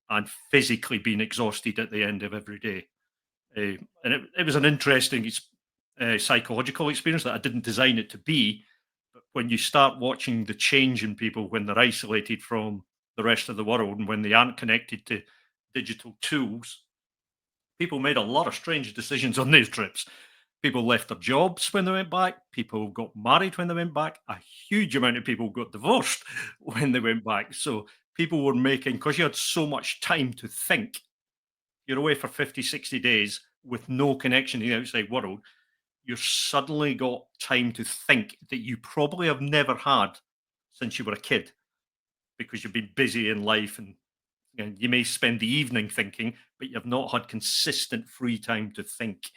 and physically being exhausted at the end of every day. And it was an interesting psychological experience that I didn't design it to be. But when you start watching the change in people when they're isolated from the rest of the world and when they aren't connected to digital tools, people made a lot of strange decisions on these trips. People left their jobs when they went back. People got married when they went back. A huge amount of people got divorced when they went back. So people were making, because you had so much time to think, you're away for 50, 60 days with no connection to the outside world. You've suddenly got time to think that you probably have never had since you were a kid, because you've been busy in life, and you may spend the evening thinking, but you've not had consistent free time to think.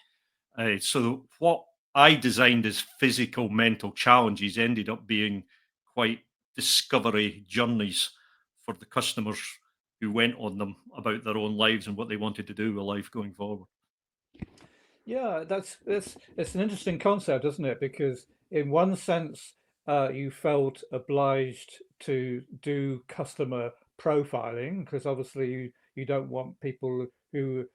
So what I designed as physical mental challenges ended up being quite discovery journeys for the customers who went on them about their own lives and what they wanted to do with life going forward. Yeah, that's it's an interesting concept, isn't it? Because in one sense, you felt obliged to do customer profiling because obviously you don't want people who,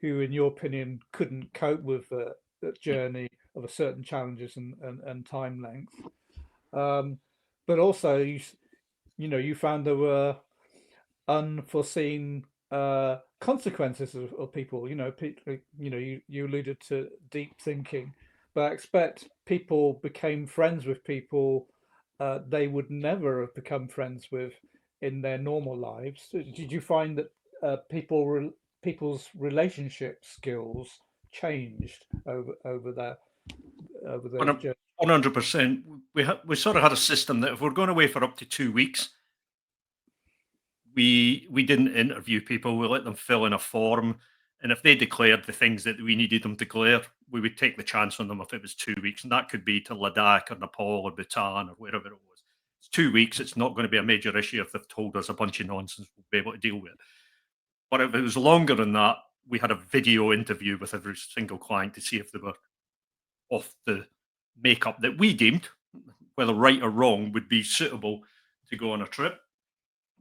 in your opinion, couldn't cope with the Yeah. journey of a certain challenges and time length. Um, but also, you found there were unforeseen consequences of people. You alluded to deep thinking, but I expect people became friends with people they would never have become friends with in their normal lives. Did you find that people's relationship skills changed over those One journeys? 100%. We sort of had a system that if we're going away for up to 2 weeks, we didn't interview people. We let them fill in a form, and if they declared the things that we needed them to declare, we would take the chance on them if it was 2 weeks, and that could be to Ladakh or Nepal or Bhutan or wherever it was. It's 2 weeks. It's not going to be a major issue. If they've told us a bunch of nonsense, we'll be able to deal with it. But if it was longer than that, we had a video interview with every single client to see if they were off the makeup that we deemed, whether right or wrong, would be suitable to go on a trip.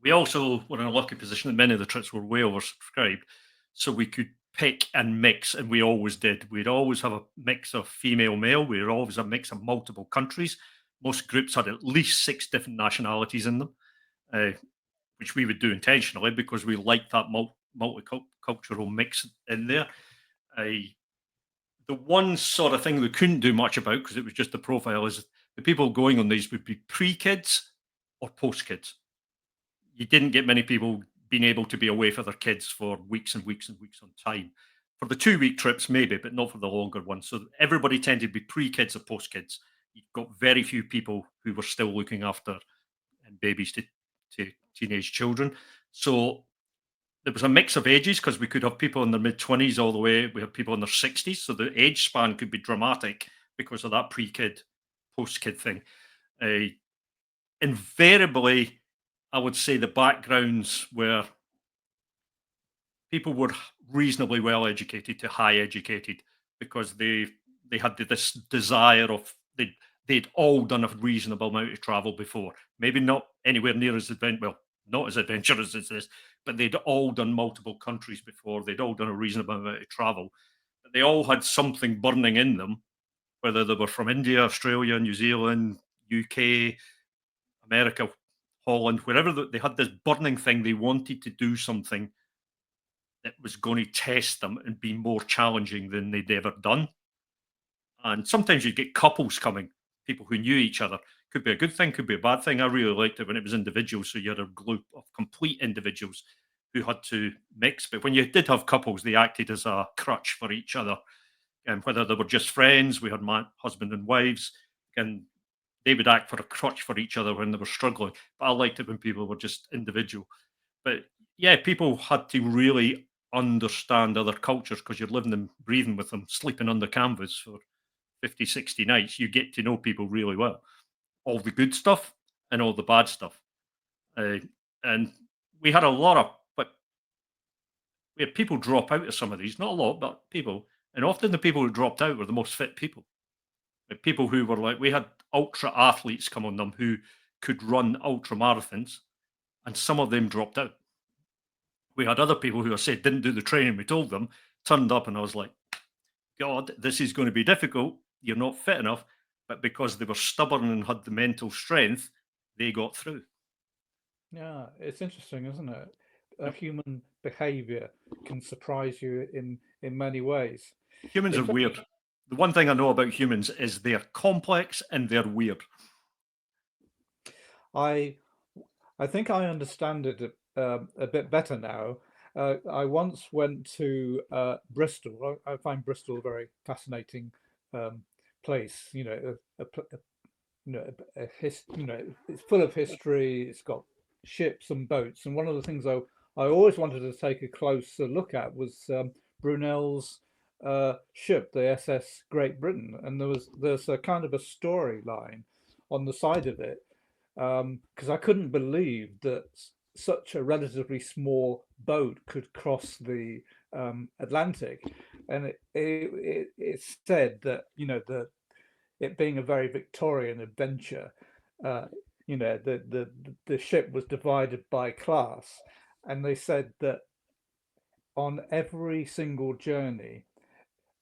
We also were in a lucky position that many of the trips were way oversubscribed, so we could pick and mix, and we always did. We'd always have a mix of female, male. We'd always have a mix of multiple countries. Most groups had at least 6 different nationalities in them, uh, which we would do intentionally because we liked that multicultural mix in there. Uh, the one sort of thing we couldn't do much about because it was just the profile is the people going on these would be pre-kids or post-kids. You didn't get many people being able to be away for their kids for weeks and weeks and weeks on time. For the 2 week trips, maybe, but not for the longer ones. So everybody tended to be pre-kids or post-kids. You've got very few people who were still looking after babies to teenage children. So there was a mix of ages because we could have people in their mid-20s all the way. We have people in their 60s. So the age span could be dramatic because of that pre-kid, post-kid thing. Uh, Invariably, I would say the backgrounds were people were reasonably well educated to high educated because they had this desire of they'd all done a reasonable amount of travel before. Maybe not anywhere near as not as adventurous as this, but they'd all done multiple countries before. They'd all done a reasonable amount of travel. But they all had something burning in them, whether they were from India, Australia, New Zealand, UK, America, Holland, wherever they had this burning thing. They wanted to do something that was going to test them and be more challenging than they'd ever done. And sometimes you'd get couples coming, people who knew each other. Could be a good thing, could be a bad thing. I really liked it when it was individuals. So you had a group of complete individuals who had to mix. But when you did have couples, they acted as a crutch for each other. And whether they were just friends, we had my husband and wives, and they would act for a crutch for each other when they were struggling. But I liked it when people were just individual. But yeah, people had to really understand other cultures because you're living and breathing with them, sleeping under canvas for 50, 60 nights. You get to know people really well, all the good stuff and all the bad stuff. Uh, and we had a lot of, but we had people drop out of some of these, not a lot, but people. And often the people who dropped out were the most fit people. Like people who were like, we had ultra athletes come on them who could run ultra marathons, and some of them dropped out. We had other people who I said didn't do the training we told them, turned up, and I was like, God, this is going to be difficult. You're not fit enough. But because they were stubborn and had the mental strength, they got through. Yeah, it's interesting, isn't it? Yep. Human behavior can surprise you in many ways. Humans are It's weird. The one thing I know about humans is they're complex and they're weird. I I think I understand it a bit better now. I once went to Bristol. I find Bristol a very fascinating um, place. You know, it's full of history. It's got ships and boats. And one of the things I always wanted to take a closer look at was Brunel's ship, the SS Great Britain. And there's a kind of a storyline on the side of it because I couldn't believe that such a relatively small boat could cross the Atlantic, and it's said that it being a very Victorian adventure, uh, the ship was divided by class, and they said that on every single journey,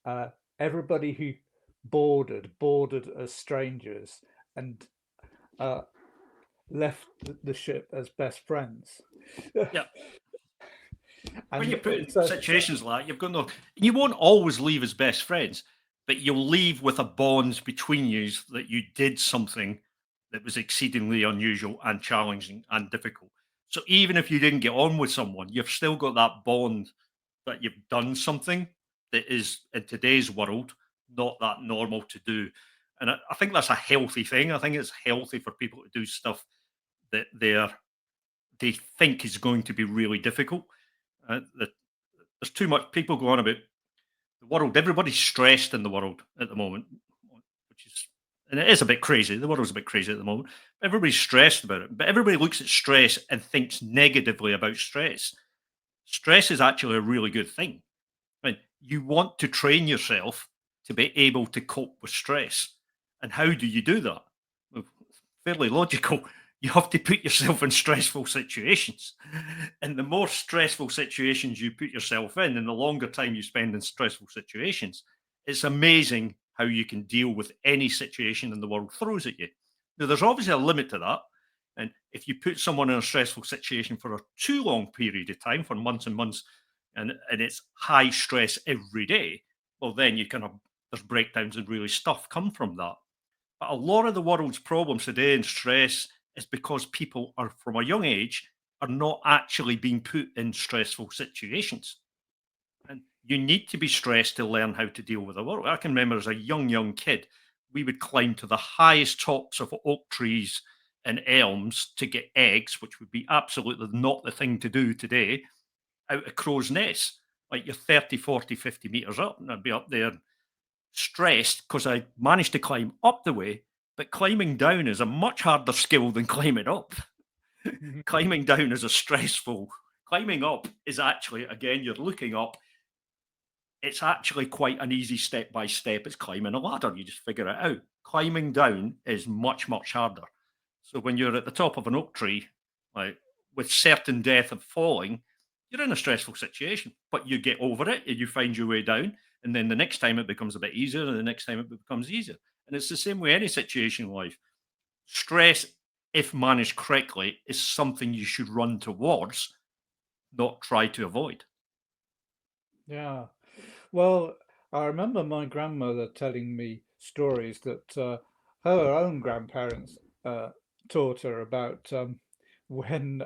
uh, everybody who boarded as strangers and uh, left the ship as best friends. Yeah. When And you put in so, situations like that, you've got no, you won't always leave as best friends, but you'll leave with a bond between you that you did something that was exceedingly unusual and challenging and difficult. So even if you didn't get on with someone, you've still got that bond that you've done something that is in today's world not that normal to do. And I think that's a healthy thing. I think it's healthy for people to do stuff that they think is going to be really difficult. There's too much people go on about the world. Everybody's stressed in the world at the moment, which is, and it is a bit crazy. The world's a bit crazy at the moment. Everybody's stressed about it, but everybody looks at stress and thinks negatively about stress. Stress is actually a really good thing. I mean, you want to train yourself to be able to cope with stress. And how do you do that? Well, fairly logical. You have to put yourself in stressful situations. And the more stressful situations you put yourself in, and the longer time you spend in stressful situations, it's amazing how you can deal with any situation in the world throws at you. Now, there's obviously a limit to that. And if you put someone in a stressful situation for a too long period of time, for months and months, and it's high stress every day, well, then you kind of, there's breakdowns and really stuff come from that. But a lot of the world's problems today and stress is because people are from a young age are not actually being put in stressful situations. And you need to be stressed to learn how to deal with the world. I can remember as a young kid, we would climb to the highest tops of oak trees and elms to get eggs, which would be absolutely not the thing to do today, out of crow's nests. Like you're 30, 40, 50 meters up, and I'd be up there stressed because I managed to climb up the way, but climbing down is a much harder skill than climbing up. Climbing down is a stressful. Climbing up is actually, again, you're looking up. It's actually quite an easy step by step. It's climbing a ladder. You just figure it out. Climbing down is much harder. So when you're at the top of an oak tree, like with certain death of falling, you're in a stressful situation, but you get over it and you find your way down. And then the next time it becomes a bit easier, and the next time it becomes easier. And it's the same way any situation in life. Stress if managed correctly, is something you should run towards, not try to avoid. Yeah. Well, I remember my grandmother telling me stories that her own grandparents taught her about when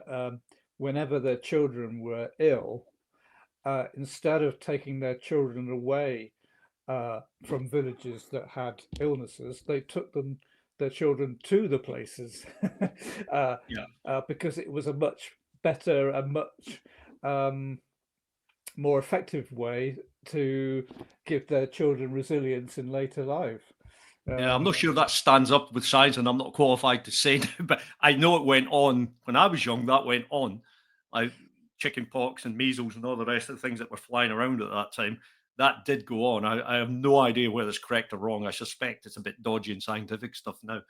whenever their children were ill, instead of taking their children away from villages that had illnesses, they took their children to the places uh, Yeah. because it was a much better and much um, more effective way to give their children resilience in later life. Yeah, I'm not Um, sure that stands up with science, and I'm not qualified to say, but I know it went on when I was young. That went on, like chicken pox and measles and all the rest of the things that were flying around at that time. That did go on. I have no idea whether it's correct or wrong. I suspect it's a bit dodgy and scientific stuff now,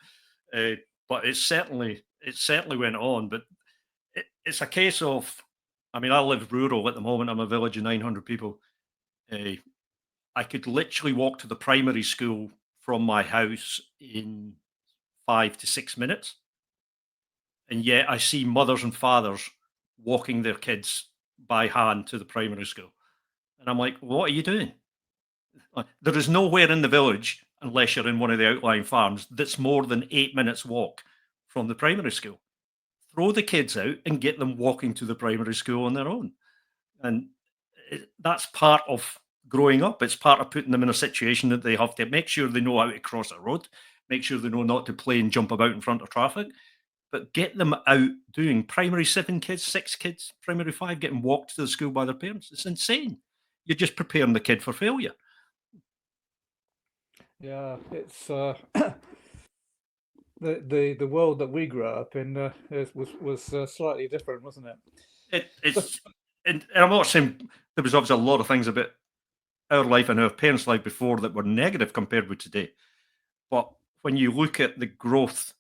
uh, but it certainly went on. But it's a case of, I mean, I live rural at the moment. I'm a village of 900 people. Uh, I could literally walk to the primary school from my house in 5 to 6 minutes. And yet I see mothers and fathers walking their kids by hand to the primary school. And I'm like, what are you doing? There is nowhere in the village, unless you're in one of the outlying farms, that's more than 8 minutes walk from the primary school. Throw the kids out and get them walking to the primary school on their own. And that's part of growing up. It's part of putting them in a situation that they have to make sure they know how to cross a road, make sure they know not to play and jump about in front of traffic, but get them out doing primary 7 kids, 6 kids, primary 5 getting walked to the school by their parents. It's insane. You're just preparing the kid for failure. yeah, it's the world that we grew up in was slightly different, wasn't it? It, So, it's, and I'm not saying there was obviously a lot of things about our life and our parents' life before that were negative compared with today. But when you look at the growth,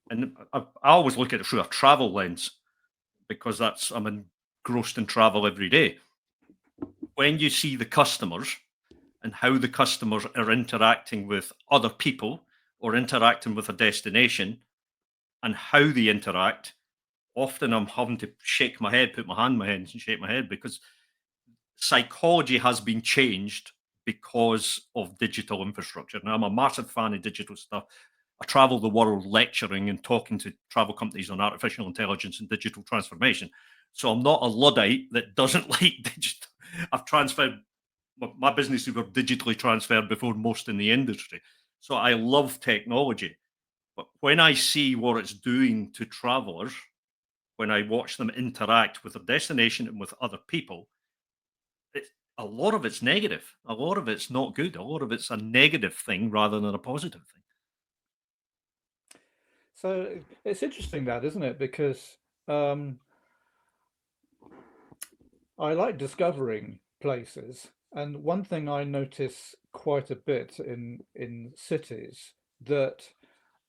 and I always look at it through a travel lens because I'm engrossed in travel every day. When you see the customers and how the customers are interacting with other people or interacting with a destination and how they interact, often I'm having to shake my head, put my hand in my head and shake my head because psychology has been changed because of digital infrastructure. Now, I'm a massive fan of digital stuff. I travel the world lecturing and talking to travel companies on artificial intelligence and digital transformation. So I'm not a Luddite that doesn't like digital. I've transferred my businesses were digitally transferred before most in the industry. So I love technology. But when I see what it's doing to travelers, when I watch them interact with their destination and with other people, it's, a lot of it's negative. A lot of it's not good. A lot of it's a negative thing rather than a positive thing. so it's interesting that, isn't it? Because um, I like discovering places, and one thing I notice quite a bit in cities that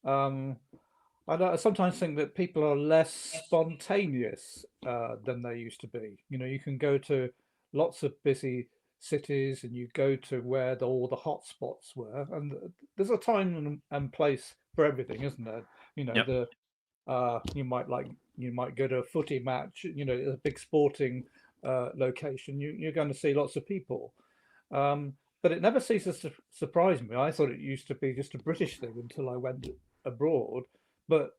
um, I sometimes think that people are less spontaneous than they used to be. You know, you can go to lots of busy cities and you go to where all the hot spots were, and there's a time and place for everything, isn't there? You know, Yep. the you might go to a footy match, you know, a big sporting location. You're going to see lots of people, um, but it never ceases to surprise me. I thought it used to be just a British thing until I went abroad, but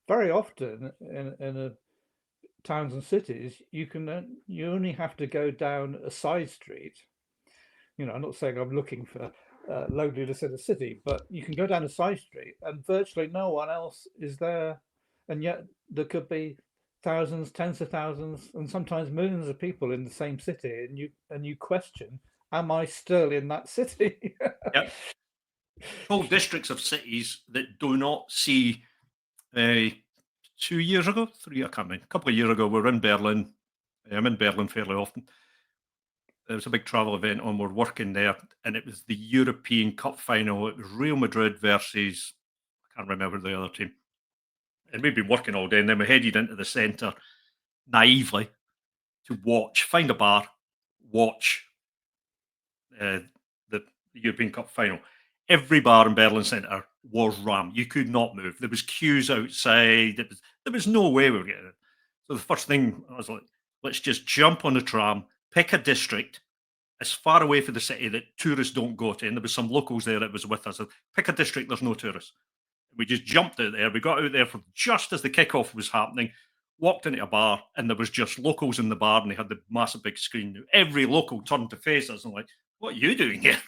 very often in towns and cities, you only have to go down a side street. You know, I'm not saying I'm looking for loneliness in a city, but you can go down a side street and virtually no one else is there, and yet there could be thousands, tens of thousands, and sometimes millions of people in the same city, and you question, am I still in that city? Yep. Whole districts of cities that do not see. Uh, 2 years ago, three, I can't remember. A couple of years ago, we were in Berlin. I'm in Berlin fairly often. There was a big travel event on. We're working there, and it was the European Cup final. It was Real Madrid versus I can't remember the other team. And we'd been working all day, and then we headed into the centre naively to watch, find a bar, watch uh, the European Cup final. Every bar in Berlin Centre was rammed. You could not move. There was queues outside. There was no way we were getting it. So the first thing I was like, let's just jump on the tram, pick a district as far away from the city that tourists don't go to. And there was some locals there that was with us. So pick a district, there's no tourists. We just jumped out there. We got out there for just as the kickoff was happening, walked into a bar, and there was just locals in the bar, and they had the massive big screen. Every local turned to face us and like, "What are you doing here?"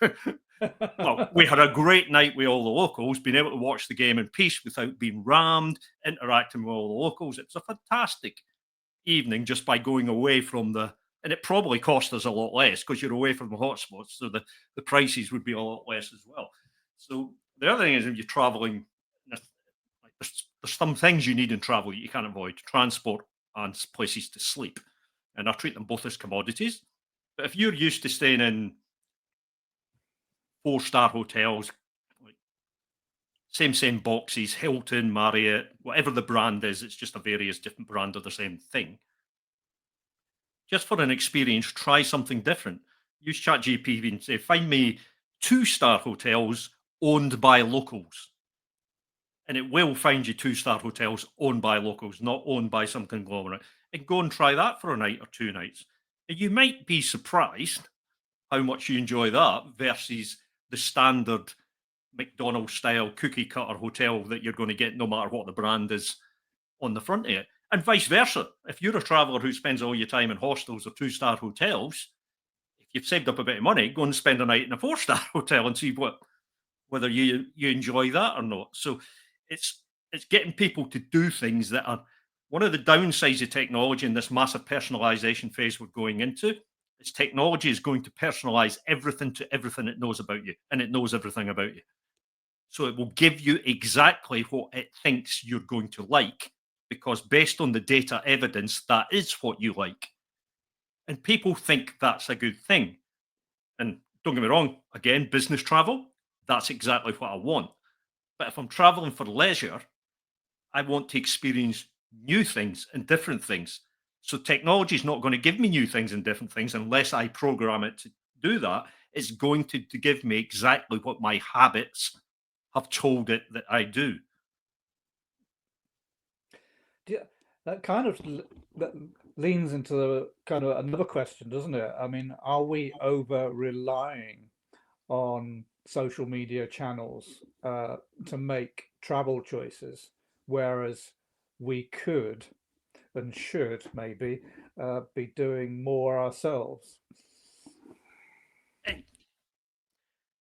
Well, we had a great night with all the locals, being able to watch the game in peace without being rammed, interacting with all the locals. It was a fantastic evening just by going away from the. And it probably cost us a lot less because you're away from the hotspots, so the prices would be a lot less as well. So the other thing is, if you're traveling, there's some things you need in travel you can't avoid: transport and places to sleep. And I treat them both as commodities. But if you're used to staying in four-star hotels, like same boxes, Hilton, Marriott, whatever the brand is, it's just a various different brand of the same thing. Just for an experience, try something different. Use ChatGPT and say, find me two-star hotels owned by locals. And it will find you two-star hotels owned by locals, not owned by some conglomerate. And go and try that for a night or 2 nights. And you might be surprised how much you enjoy that versus the standard McDonald's style cookie cutter hotel that you're going to get no matter what the brand is on the front of it. And vice versa. If you're a traveller who spends all your time in hostels or two-star hotels, if you've saved up a bit of money, go and spend a night in a four-star hotel and see whether you enjoy that or not. So it's getting people to do things that are one of the downsides of technology in this massive personalization phase we're going into. Is technology is going to personalize everything to everything it knows about you, and it knows everything about you. So it will give you exactly what it thinks you're going to like, because based on the data evidence, that is what you like. And people think that's a good thing. And don't get me wrong, again, business travel, that's exactly what I want. But if I'm traveling for leisure, I want to experience new things and different things. So technology is not going to give me new things and different things unless I program it to do that. It's going to give me exactly what my habits have told it that I do. Yeah, that kind of that leans into the kind of another question, doesn't it? I mean, are we over relying on social media channels to make travel choices, whereas we could and should maybe be doing more ourselves? It-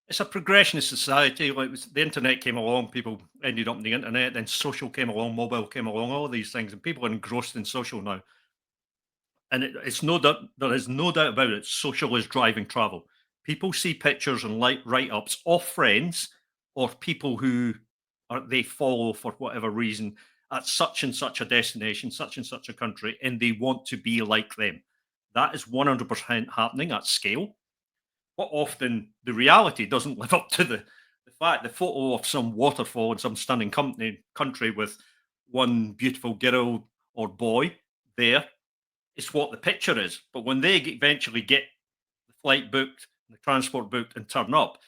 It's a progression of society. Like the internet came along, people ended up on the internet. Then social came along, mobile came along, all these things, and people are engrossed in social now. And it's no doubt there is no doubt about it. Social is driving travel. People see pictures and like write-ups of friends or people who they follow for whatever reason at such and such a destination, such and such a country, and they want to be like them. That is 100% happening at scale. But often the reality doesn't live up to the fact. The photo of some waterfall in some stunning country with one beautiful girl or boy there, it's what the picture is. But when they eventually get the flight booked, the transport booked, and turn up,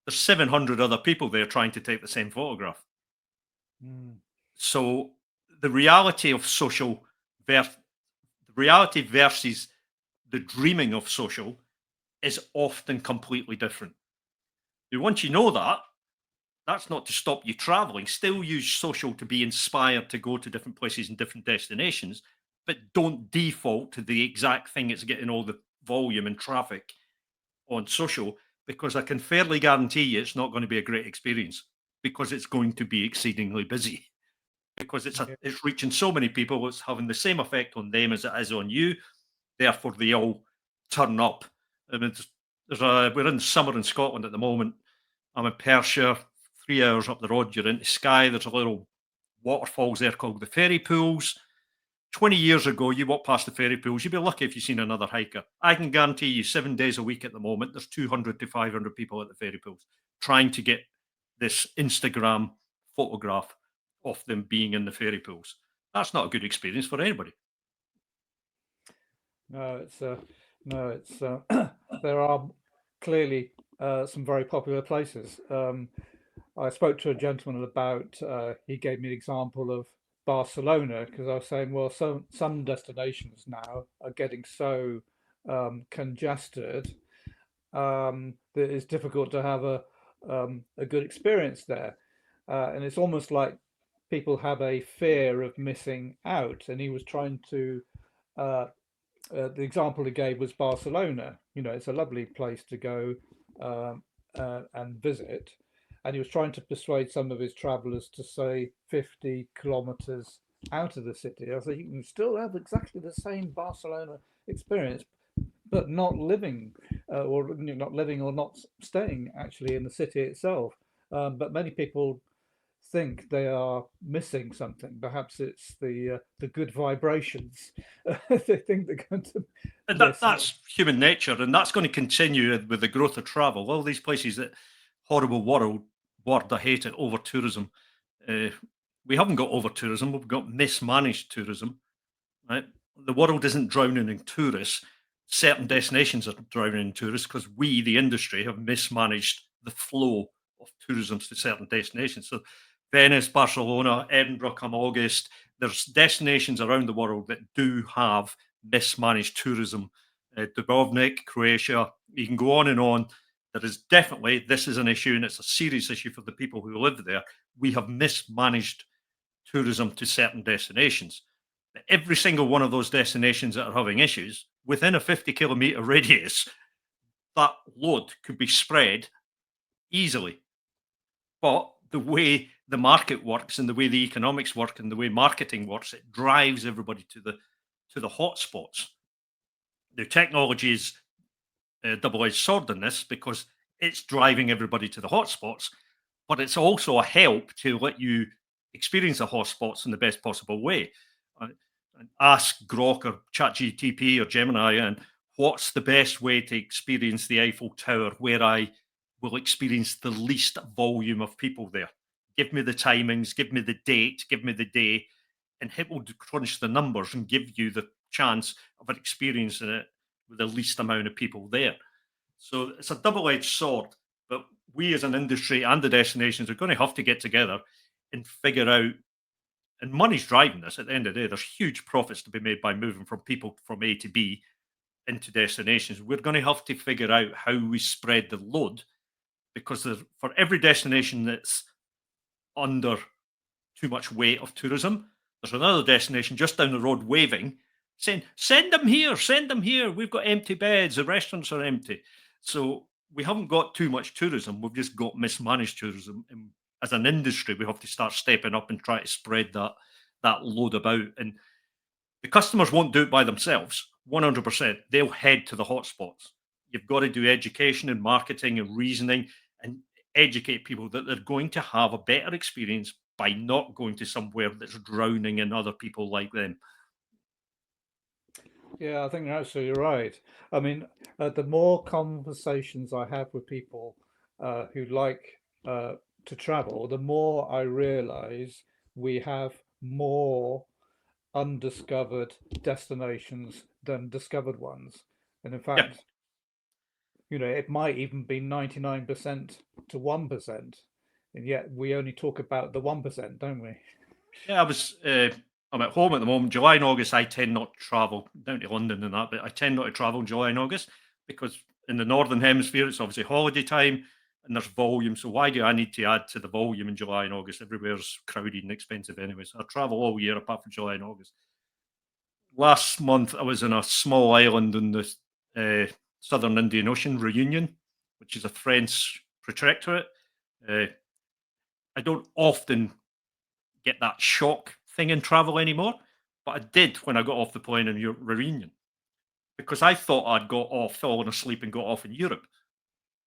there's 700 other people there trying to take the same photograph. Mm. So the reality of social, the reality versus the dreaming of social is often completely different. Now, once you know that, that's not to stop you traveling. Still use social to be inspired to go to different places and different destinations, but don't default to the exact thing that's getting all the volume and traffic on social, because I can fairly guarantee you it's not going to be a great experience because it's going to be exceedingly busy because Yeah. it's reaching so many people, it's having the same effect on them as it is on you. Therefore, they all turn up. I mean, we're in summer in Scotland at the moment. I'm in Perthshire, 3 hours up the road. You're into Skye. There's a little waterfalls there called the Fairy Pools. 20 years ago, you walk past the fairy pools, you'd be lucky if you've seen another hiker. I can guarantee you 7 days a week at the moment, there's 200 to 500 people at the fairy pools trying to get this Instagram photograph of them being in the fairy pools. That's not a good experience for anybody. No, it's no, it's there are clearly some very popular places. I spoke to a gentleman about, he gave me an example of Barcelona because I was saying, well, some destinations now are getting so congested that it's difficult to have a good experience there. And it's almost like people have a fear of missing out. And he was trying to, uh, the example he gave was Barcelona. You know, it's a lovely place to go and visit. And he was trying to persuade some of his travelers to say 50 kilometers out of the city. I said, you can still have exactly the same Barcelona experience, but not living, or not living or not staying actually in the city itself. But many people think they are missing something. Perhaps it's the good vibrations. They think they're going to And miss. that's human nature, and that's going to continue with the growth of travel. All these places, that horrible word, I hate it, over tourism. Uh, we haven't got over tourism, we've got mismanaged tourism, right? The world isn't drowning in tourists. Certain destinations are drowning in tourists because we, the industry, have mismanaged the flow of tourism to certain destinations. So, Venice, Barcelona, Edinburgh come August, there's destinations around the world that do have mismanaged tourism. Dubrovnik, Croatia, you can go on and on. There is definitely, this is an issue, and it's a serious issue for the people who live there. We have mismanaged tourism to certain destinations. Every single one of those destinations that are having issues, within a 50-kilometer radius, that load could be spread easily. But the way the market works and the way the economics work and the way marketing works, it drives everybody to the hotspots. The technology is a double-edged sword in this because it's driving everybody to the hotspots, but it's also a help to let you experience the hotspots in the best possible way. Uh, Ask Grok or ChatGTP or Gemini, and what's the best way to experience the Eiffel Tower where I will experience the least volume of people there? Give me the timings, give me the date, give me the day, and it will crunch the numbers and give you the chance of experiencing it with the least amount of people there. So it's a double-edged sword, but we as an industry and the destinations are going to have to get together and figure out, and money's driving this at the end of the day. There's huge profits to be made by moving from people from A to B into destinations. We're going to have to figure out how we spread the load because for every destination that's under too much weight of tourism, there's another destination just down the road waving, saying, send them here, send them here. We've got empty beds, the restaurants are empty. So we haven't got too much tourism, we've just got mismanaged tourism. And as an industry, we have to start stepping up and try to spread that load about. And the customers won't do it by themselves, 100%. They'll head to the hotspots. You've got to do education and marketing and reasoning and educate people that they're going to have a better experience by not going to somewhere that's drowning in other people like them. Yeah, I think you're absolutely right. I mean, the more conversations I have with people who like to travel, the more I realize we have more undiscovered destinations than discovered ones. And in Yeah, fact, you know, it might even be 99% to 1%. And yet we only talk about the 1%, don't we? yeah. I'm at home at the moment. July and August, I tend not to travel down to London and that, but I tend not to travel in July and August because in the northern hemisphere, it's obviously holiday time and there's volume. So why do I need to add to the volume in July and August? Everywhere's crowded and expensive anyway. So I travel all year apart from July and August. Last month, I was in a small island in the southern Indian Ocean, Reunion, which is a French protectorate. Uh, I don't often get that shock thing in travel anymore, but I did when I got off the plane in Reunion because I thought I'd got off, fallen asleep, and got off in Europe.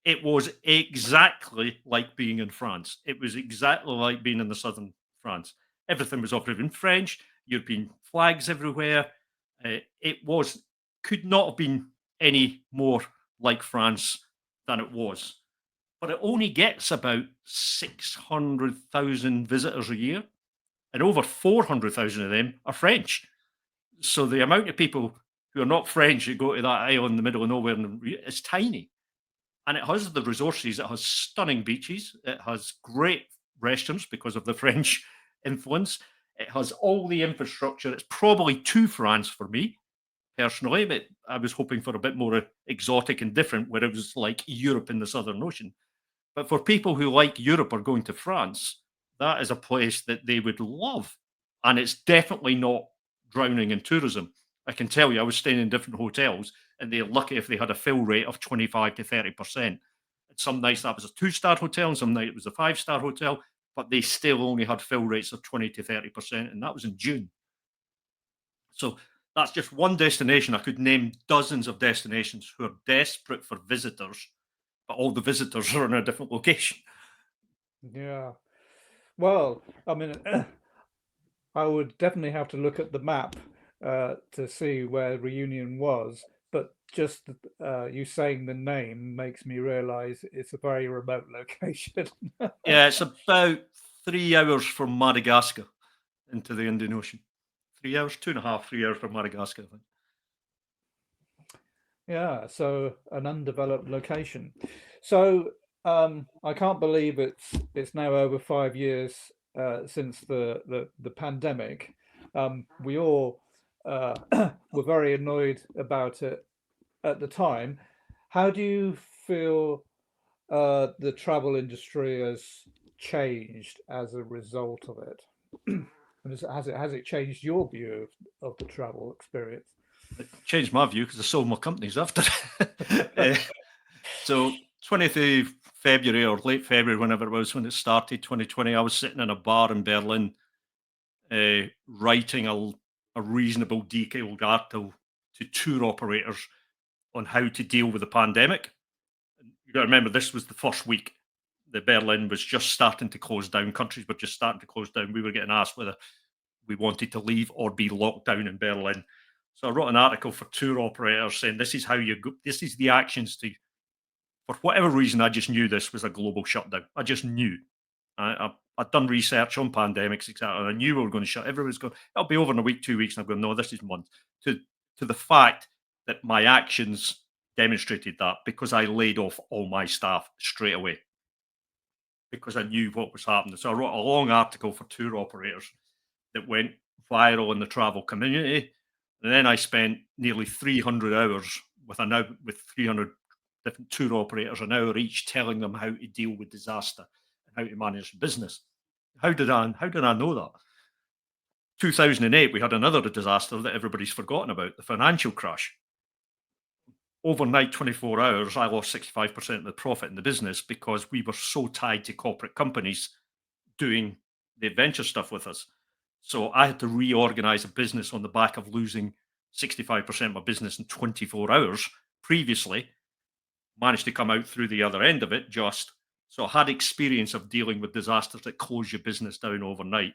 It was exactly like being in France. It was exactly like being in the southern France. Everything was operated in French, European flags everywhere. It was could not have been any more like France than it was. But it only gets about 600,000 visitors a year, and over 400,000 of them are French. So the amount of people who are not French who go to that island in the middle of nowhere is tiny. and it has the resources. It has stunning beaches. It has great restaurants because of the French influence. It has all the infrastructure. It's probably too France for me personally, but I was hoping for a bit more exotic and different, where it was like Europe in the Southern Ocean. But for people who like Europe or going to France, that is a place that they would love. And it's definitely not drowning in tourism. I can tell you, I was staying in different hotels and they're lucky if they had a fill rate of 25 to 30%. Some nights that was a two-star hotel and some night it was a five-star hotel, but they still only had fill rates of 20 to 30%. And that was in June. So that's just one destination. I could name dozens of destinations who are desperate for visitors, but all the visitors are in a different location. Yeah. Well, I mean, I would definitely have to look at the map to see where Reunion was, but just you saying the name makes me realize it's a very remote location. Yeah, it's about 3 hours from Madagascar into the Indian Ocean. 3 hours, 2.5, 3 hours from Madagascar, I think. Yeah, so an undeveloped location. So I can't believe it's now over 5 years since the pandemic. We all were very annoyed about it at the time. How do you feel the travel industry has changed as a result of it? And has it changed your view of the travel experience? It changed my view because I sold my companies after. Eh, so 20th of February or late February, whenever it was when it started, 2020, I was sitting in a bar in Berlin writing a reasonable detailed article to tour operators on how to deal with the pandemic. You got to remember, this was the first week. The Berlin was just starting to close down. Countries were just starting to close down. We were getting asked whether we wanted to leave or be locked down in Berlin. So I wrote an article for tour operators saying this is how you go. This is the actions to. For whatever reason, I just knew this was a global shutdown. I just knew. I'd done research on pandemics, etc. And I knew we were going to shut. Everyone's going. It'll be over in a week, 2 weeks. And I'm going. No, this is months. To the fact that my actions demonstrated that because I laid off all my staff straight away because I knew what was happening. So I wrote a long article for tour operators that went viral in the travel community. And then I spent nearly 300 hours with 300 different tour operators, an hour each, telling them how to deal with disaster and how to manage business. How did I know that? 2008, we had another disaster that everybody's forgotten about, the financial crash. Overnight, 24 hours, I lost 65% of the profit in the business because we were so tied to corporate companies doing the adventure stuff with us. So I had to reorganize a business on the back of losing 65% of my business in 24 hours previously. Managed to come out through the other end of it just. So I had experience of dealing with disasters that close your business down overnight.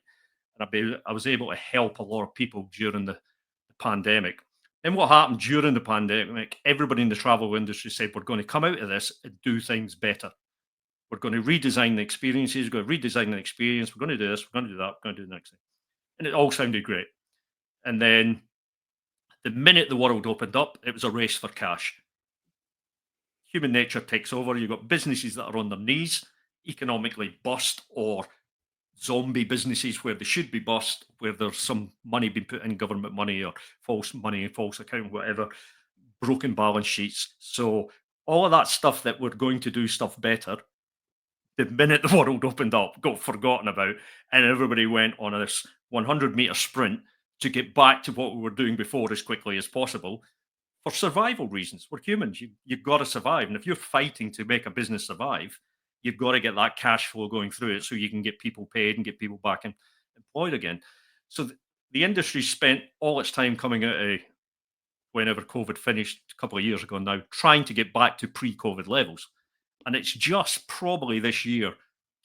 And I was able to help a lot of people during the pandemic. Then what happened during the pandemic, everybody in the travel industry said, we're going to come out of this and do things better. We're going to redesign the experiences. We're going to redesign the experience. We're going to do this. We're going to do that. We're going to do the next thing. And it all sounded great. And then the minute the world opened up, it was a race for cash. Human nature takes over. You've got businesses that are on their knees, economically bust, or zombie businesses where they should be bust, where there's some money being put in, government money or false money, false account, whatever, broken balance sheets. So all of that stuff that we're going to do stuff better, the minute the world opened up, got forgotten about, and everybody went on this 100-meter sprint to get back to what we were doing before as quickly as possible for survival reasons. We're humans. You've got to survive. And if you're fighting to make a business survive, you've got to get that cash flow going through it so you can get people paid and get people back employed again. So the industry spent all its time coming out of whenever COVID finished a couple of years ago now, trying to get back to pre-COVID levels. And it's just probably this year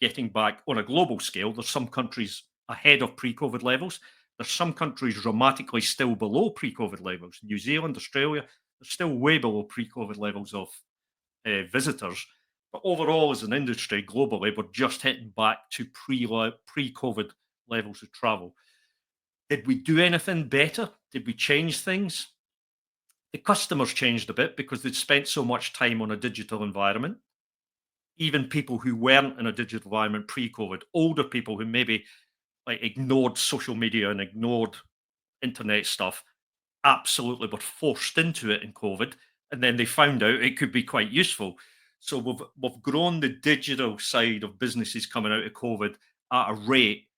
getting back on a global scale. There's some countries ahead of pre-COVID levels. There's some countries dramatically still below pre-COVID levels. New Zealand, Australia, they're still way below pre-COVID levels of visitors. But overall, as an industry globally, we're just hitting back to pre-COVID levels of travel. Did we do anything better? Did we change things? The customers changed a bit because they'd spent so much time on a digital environment. Even people who weren't in a digital environment pre-COVID, older people who maybe like ignored social media and ignored internet stuff, absolutely were forced into it in COVID, and then they found out it could be quite useful. So we've grown the digital side of businesses coming out of COVID at a rate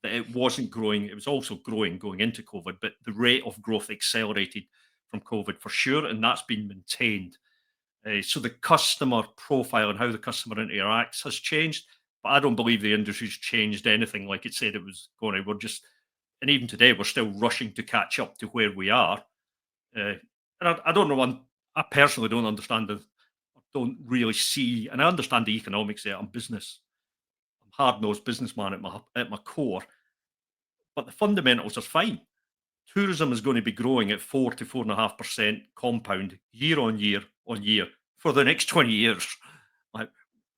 that it wasn't growing. It was also growing going into COVID, but the rate of growth accelerated from COVID for sure, and that's been maintained. So the customer profile and how the customer interacts has changed, but I don't believe the industry's changed anything like it said it was going to. We're just, and even today, we're still rushing to catch up to where we are. And I don't know. I personally don't understand the, don't really see, and I understand the economics there. I'm business. I'm hard nosed businessman at my core, but the fundamentals are fine. Tourism is going to be growing at 4 to 4.5% compound year on year for the next 20 years, like,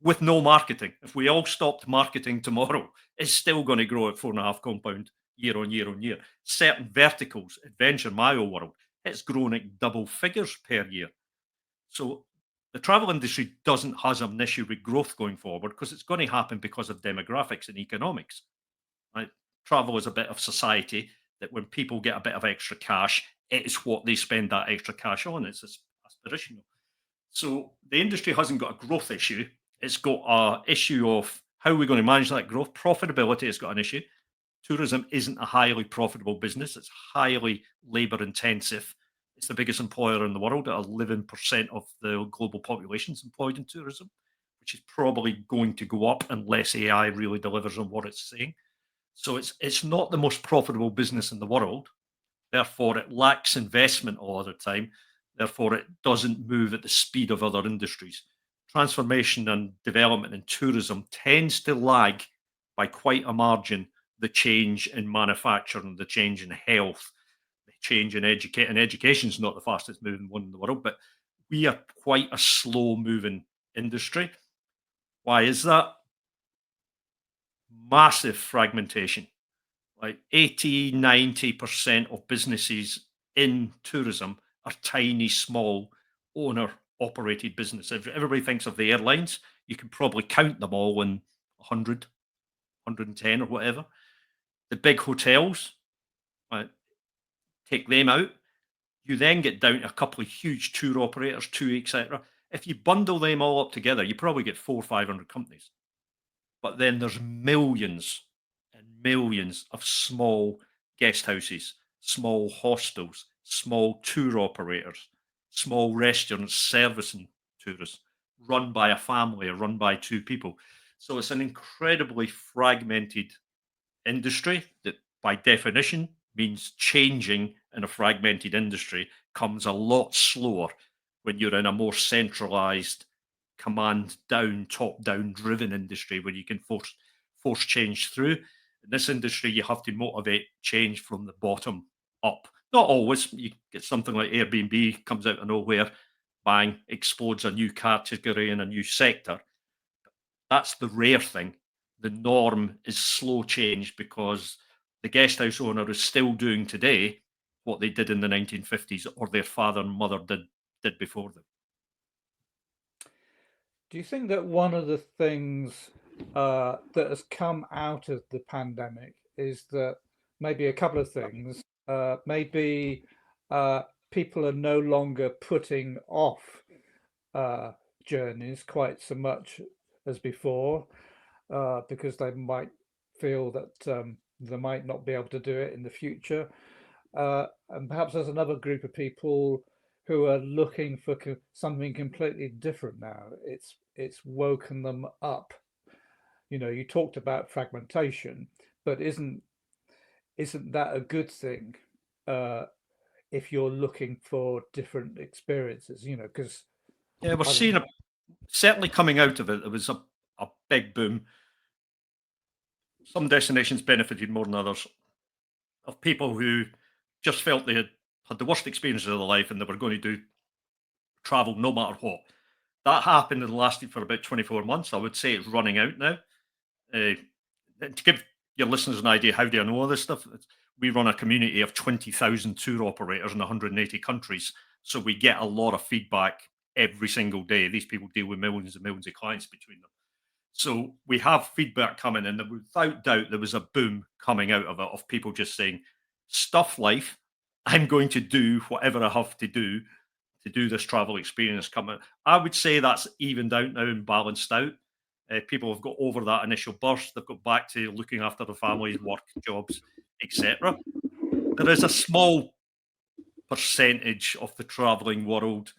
with no marketing. If we all stopped marketing tomorrow, it's still going to grow at 4.5 compound year on year on year. Certain verticals, adventure, my old world, it's grown at double figures per year. So the travel industry doesn't has an issue with growth going forward because it's going to happen because of demographics and economics. Right? Travel is a bit of society that when people get a bit of extra cash, it's what they spend that extra cash on. It's aspirational. So the industry hasn't got a growth issue. It's got a issue of how we're going to manage that growth. Profitability has got an issue. Tourism isn't a highly profitable business. It's highly labor intensive. It's the biggest employer in the world. 11% of the global population is employed in tourism, which is probably going to go up unless AI really delivers on what it's saying. So it's not the most profitable business in the world. Therefore, it lacks investment a lot of the time. Therefore, it doesn't move at the speed of other industries. Transformation and development in tourism tends to lag by quite a margin the change in manufacturing, the change in health, the change in education. And education is not the fastest moving one in the world, but we are quite a slow moving industry. Why is that? Massive fragmentation. Like 80, 90% of businesses in tourism are tiny, small, owner operated business. If everybody thinks of the airlines, you can probably count them all in 100, 110 or whatever. The big hotels, right, take them out. You then get down to a couple of huge tour operators, etc. If you bundle them all up together, you probably get 400 or 500 companies. But then there's millions and millions of small guest houses, small hostels, small tour operators, small restaurants servicing tourists, run by a family or run by two people. So it's an incredibly fragmented industry that, by definition, means changing in a fragmented industry comes a lot slower when you're in a more centralized, command down, top down driven industry where you can force change through. In this industry, you have to motivate change from the bottom up. Not always. You get something like Airbnb comes out of nowhere, bang, explodes a new category in a new sector. That's the rare thing. The norm is slow change because the guest house owner is still doing today what they did in the 1950s or their father and mother did before them. Do you think that one of the things that has come out of the pandemic is that maybe a couple of things? Maybe people are no longer putting off journeys quite so much as before because they might feel that they might not be able to do it in the future. And perhaps there's another group of people who are looking for something completely different now. It's woken them up. You know, you talked about fragmentation, but isn't that a good thing if you're looking for different experiences? You know, because Yeah, we're I don't seeing know. certainly coming out of it, there was a big boom. Some destinations benefited more than others of people who just felt they had the worst experiences of their life and they were going to do travel no matter what. That happened and lasted for about 24 months. I would say it's running out now. Uh, to give your listeners an idea, how do I know all this stuff? We run a community of 20,000 tour operators in 180 countries. So we get a lot of feedback every single day. These people deal with millions and millions of clients between them. So we have feedback coming in, and without doubt, there was a boom coming out of it of people just saying, stuff life, I'm going to do whatever I have to do this travel experience coming. I would say that's evened out now and balanced out. People have got over that initial burst. They've got back to looking after their families, work, jobs, etc. There is a small percentage of the traveling world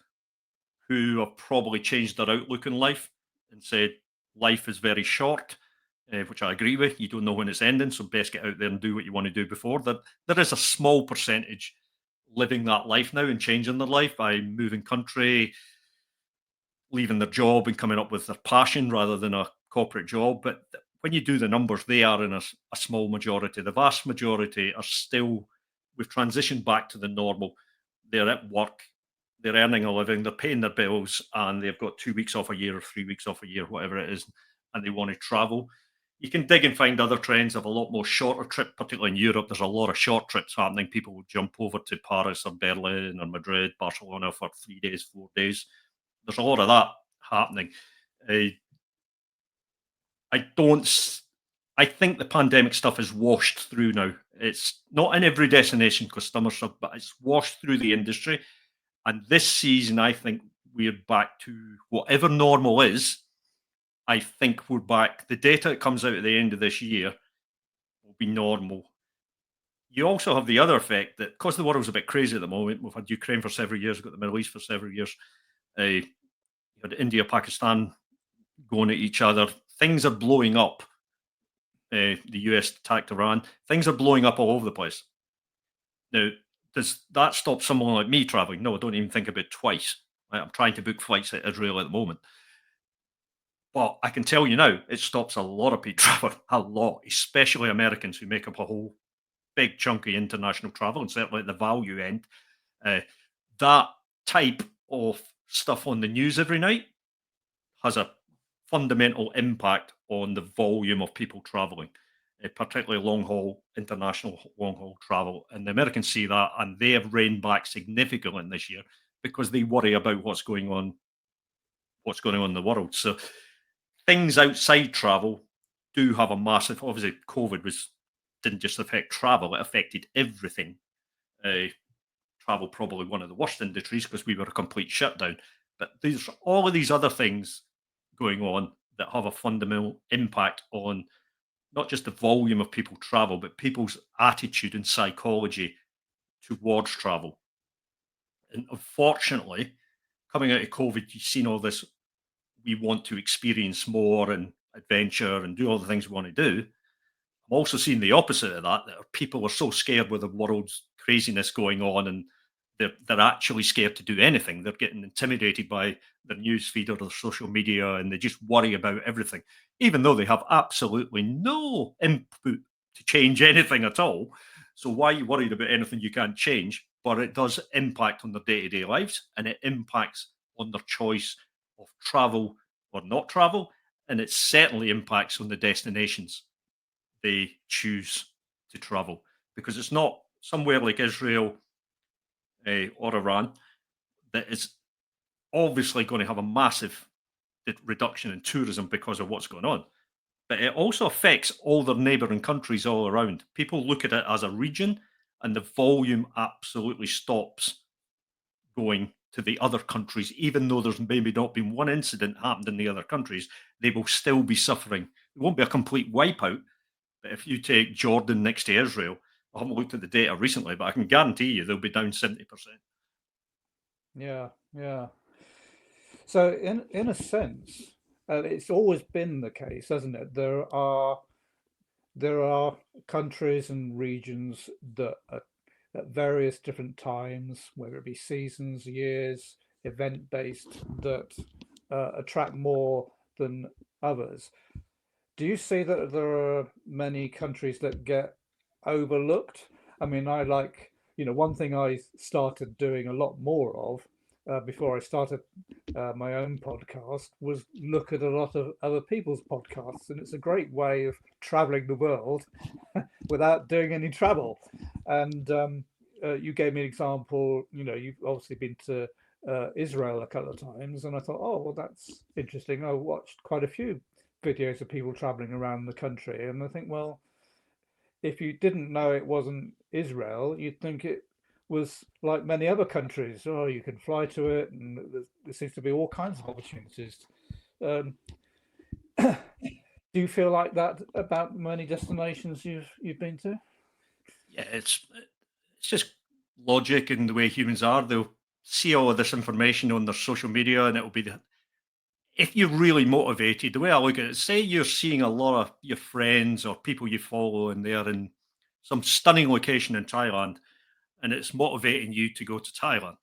who have probably changed their outlook in life and said life is very short, which I agree with. You don't know when it's ending, so best get out there and do what you want to do before. There is a small percentage living that life now and changing their life by moving country, leaving their job and coming up with their passion rather than a corporate job. But when you do the numbers, they are in a small majority. The vast majority are still, we've transitioned back to the normal. They're at work, they're earning a living, they're paying their bills, and they've got 2 weeks off a year or 3 weeks off a year, whatever it is, and they want to travel. You can dig and find other trends of a lot more shorter trip, particularly in Europe. There's a lot of short trips happening. People will jump over to Paris or Berlin or Madrid, Barcelona for 3 days, 4 days. There's a lot of that happening. Uh, I don't. I think the pandemic stuff is washed through now. It's not in every destination because some are sub, but it's washed through the industry. And this season, I think we're back to whatever normal is. I think we're back. The data that comes out at the end of this year will be normal. You also have the other effect that because the world's a bit crazy at the moment, we've had Ukraine for several years, we've got the Middle East for several years. You had India, Pakistan going at each other. Things are blowing up. The US attacked Iran. Things are blowing up all over the place. Now, does that stop someone like me traveling? No, I don't even think about it twice. Right? I'm trying to book flights to Israel at the moment. But I can tell you now, it stops a lot of people traveling, a lot, especially Americans who make up a whole big chunk of international travel, and certainly at the value end. Uh, that type of stuff on the news every night has a fundamental impact on the volume of people traveling, particularly long haul, international long haul travel. And the Americans see that, and they have reined back significantly this year because they worry about what's going on in the world. So things outside travel do have a massive. Obviously, COVID didn't just affect travel; it affected everything. Travel probably one of the worst industries because we were a complete shutdown. But there's all of these other things going on that have a fundamental impact on not just the volume of people travel, but people's attitude and psychology towards travel. And unfortunately, coming out of COVID, you've seen all this. We want to experience more and adventure and do all the things we want to do. I'm also seeing the opposite of that, that people are so scared with the world's craziness going on and they're actually scared to do anything. They're getting intimidated by their news feed or their social media and they just worry about everything, even though they have absolutely no input to change anything at all. So why are you worried about anything you can't change? But it does impact on their day-to-day lives and it impacts on their choice of travel or not travel. And it certainly impacts on the destinations they choose to travel because it's not somewhere like Israel or Iran that is obviously going to have a massive reduction in tourism because of what's going on. But it also affects all their neighbouring countries all around. People look at it as a region and the volume absolutely stops going to the other countries, even though there's maybe not been one incident happened in the other countries, they will still be suffering. It won't be a complete wipeout, but if you take Jordan next to Israel, I haven't looked at the data recently, but I can guarantee you they'll be down 70%. Yeah, yeah. So in a sense, it's always been the case, hasn't it? There are countries and regions that at various different times, whether it be seasons, years, event based, that attract more than others. Do you see that there are many countries that get overlooked? I mean, one thing I started doing a lot more of before I started my own podcast was look at a lot of other people's podcasts. And it's a great way of traveling the world without doing any travel. And you gave me an example. You've obviously been to Israel a couple of times, and I thought, oh, well, that's interesting. I watched quite a few videos of people traveling around the country, and I think, well, if you didn't know it wasn't Israel, you'd think it was like many other countries. Oh, you can fly to it, and there seems to be all kinds of opportunities. Um, do you feel like that about many destinations you've been to? Yeah, it's just logic and the way humans are. They'll see all of this information on their social media, and it'll be if you're really motivated. The way I look at it, say you're seeing a lot of your friends or people you follow, and they're in some stunning location in Thailand, and it's motivating you to go to Thailand.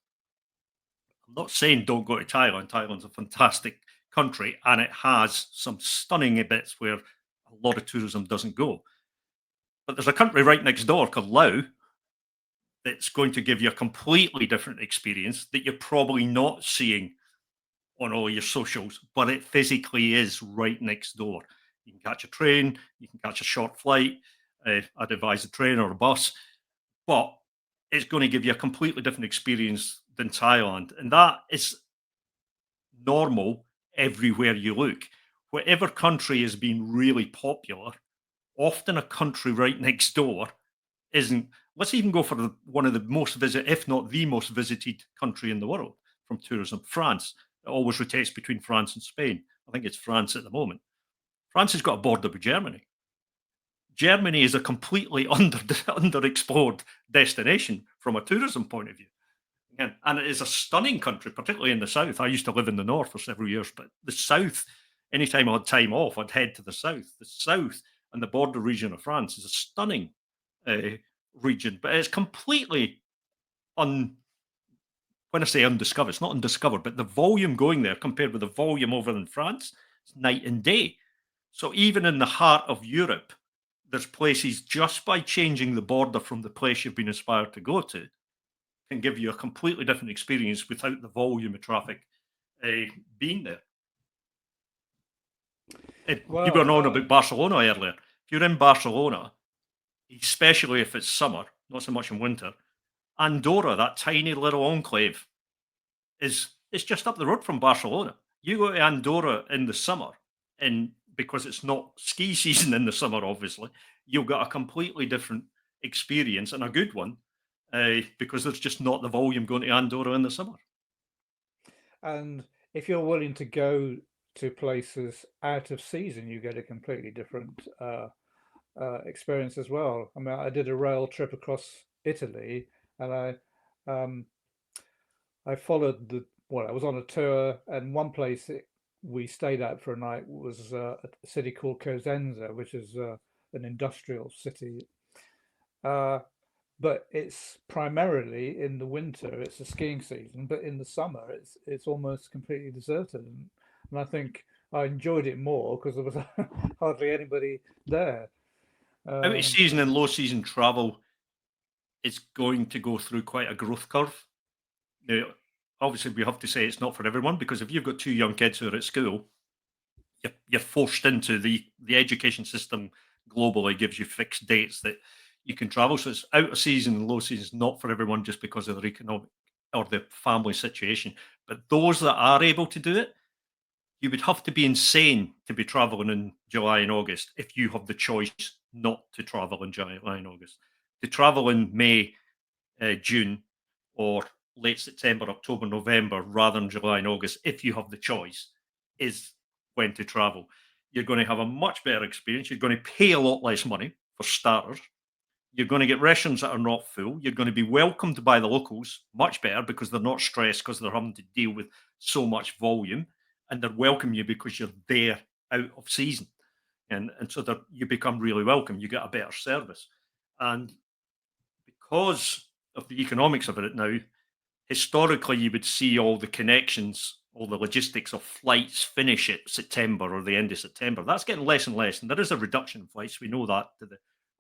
I'm not saying don't go to Thailand. Thailand's a fantastic country, and it has some stunning bits where a lot of tourism doesn't go. But there's a country right next door called Laos that's going to give you a completely different experience that you're probably not seeing on all your socials, but it physically is right next door. You can catch a train, you can catch a short flight. I'd advise a train or a bus, but it's going to give you a completely different experience than Thailand. And that is normal everywhere you look. Whatever country has been really popular, often a country right next door isn't. Let's even go for one of the most visited, if not the most visited country in the world from tourism, France. It always rotates between France and Spain. I think it's France at the moment. France has got a border with Germany. Germany is a completely underexplored destination from a tourism point of view. And it is a stunning country, particularly in the south. I used to live in the north for several years, but the south, anytime I had time off, I'd head to the south. The south and the border region of France is a stunning region, but it's completely un. When I say undiscovered, it's not undiscovered, but the volume going there compared with the volume over in France, it's night and day. So even in the heart of Europe, there's places just by changing the border from the place you've been inspired to go to can give you a completely different experience without the volume of traffic being there. You were on about Barcelona earlier. If you're in Barcelona, especially if it's summer, not so much in winter, Andorra, that tiny little enclave, it's just up the road from Barcelona. You go to Andorra in the summer, and because it's not ski season in the summer, obviously, you'll get a completely different experience and a good one because there's just not the volume going to Andorra in the summer. And if you're willing to go to places out of season, you get a completely different experience as well. I mean, I did a rail trip across Italy, and I followed I was on a tour, and one place we stayed at for a night was a city called Cosenza, which is an industrial city. But it's primarily in the winter. It's a skiing season, but in the summer, it's almost completely deserted, and I think I enjoyed it more because there was hardly anybody there. Out of season and low season travel is going to go through quite a growth curve. Now, obviously, we have to say it's not for everyone because if you've got two young kids who are at school, you're forced into the education system globally gives you fixed dates that you can travel. So it's out of season and low season is not for everyone just because of their economic or their family situation. But those that are able to do it, you would have to be insane to be traveling in July and August if you have the choice not to travel in July and August. To travel in May, June, or late September, October, November, rather than July and August, if you have the choice, is when to travel. You're going to have a much better experience. You're going to pay a lot less money for starters. You're going to get restaurants that are not full. You're going to be welcomed by the locals much better because they're not stressed because they're having to deal with so much volume, and they're welcoming you because you're there out of season. And so that you become really welcome. You get a better service. And because of the economics of it now, historically you would see all the connections, all the logistics of flights finish at September or the end of September. That's getting less and less. And there is a reduction in flights. We know that to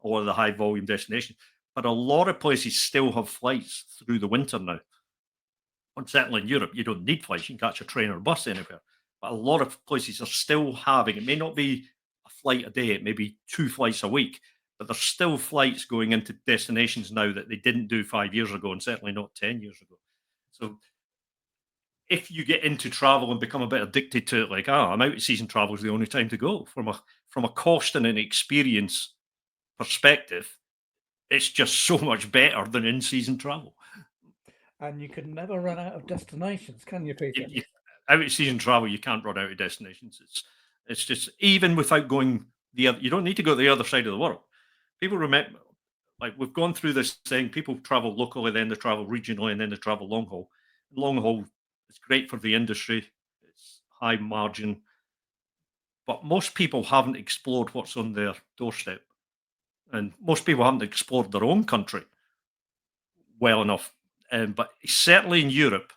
a lot of the high volume destinations. But a lot of places still have flights through the winter now. And certainly in Europe, you don't need flights. You can catch a train or a bus anywhere. But a lot of places are still having, it may not be a flight a day, it may be 2 flights a week, but there's still flights going into destinations now that they didn't do 5 years ago, and certainly not 10 years ago. So if you get into travel and become a bit addicted to it, like, I'm out of season travel is the only time to go. From a cost and an experience perspective, it's just so much better than in season travel. And you can never run out of destinations, can you, Peter? Out of season travel, you can't run out of destinations. It's just, even without going the other, you don't need to go to the other side of the world. People remember, like, we've gone through this thing. People travel locally, then they travel regionally, and then they travel long haul. Long haul is great for the industry. It's high margin, but most people haven't explored what's on their doorstep, and most people haven't explored their own country well enough. But certainly in Europe,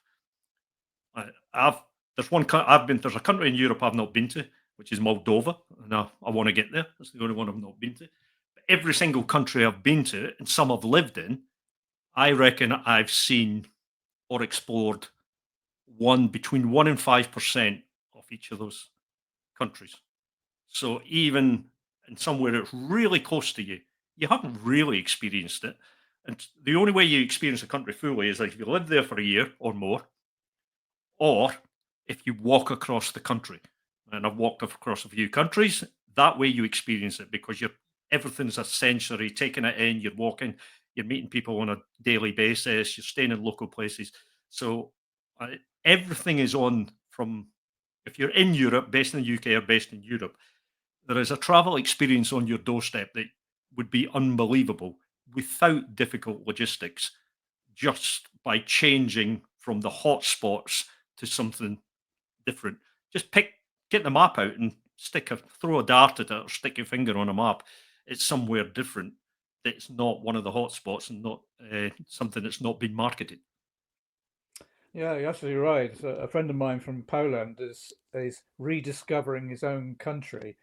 I've there's a country in Europe I've not been to, which is Moldova, and I want to get there. That's the only one I've not been to. But every single country I've been to, and some I've lived in, I reckon I've seen or explored between 1% and 5% of each of those countries. So even in somewhere that's really close to you, you haven't really experienced it. And the only way you experience a country fully is like if you live there for a year or more, or if you walk across the country. And I've walked across a few countries. That way you experience it because everything's a sensory, taking it in, you're walking, you're meeting people on a daily basis, you're staying in local places. So everything is on from, if you're in Europe, based in the UK or based in Europe, there is a travel experience on your doorstep that would be unbelievable without difficult logistics, just by changing from the hotspots to something different. Just get the map out and throw a dart at it or stick your finger on a map. It's somewhere different. It's not one of the hotspots and not something that's not been marketed. Yeah, you're absolutely right. So a friend of mine from Poland is rediscovering his own country,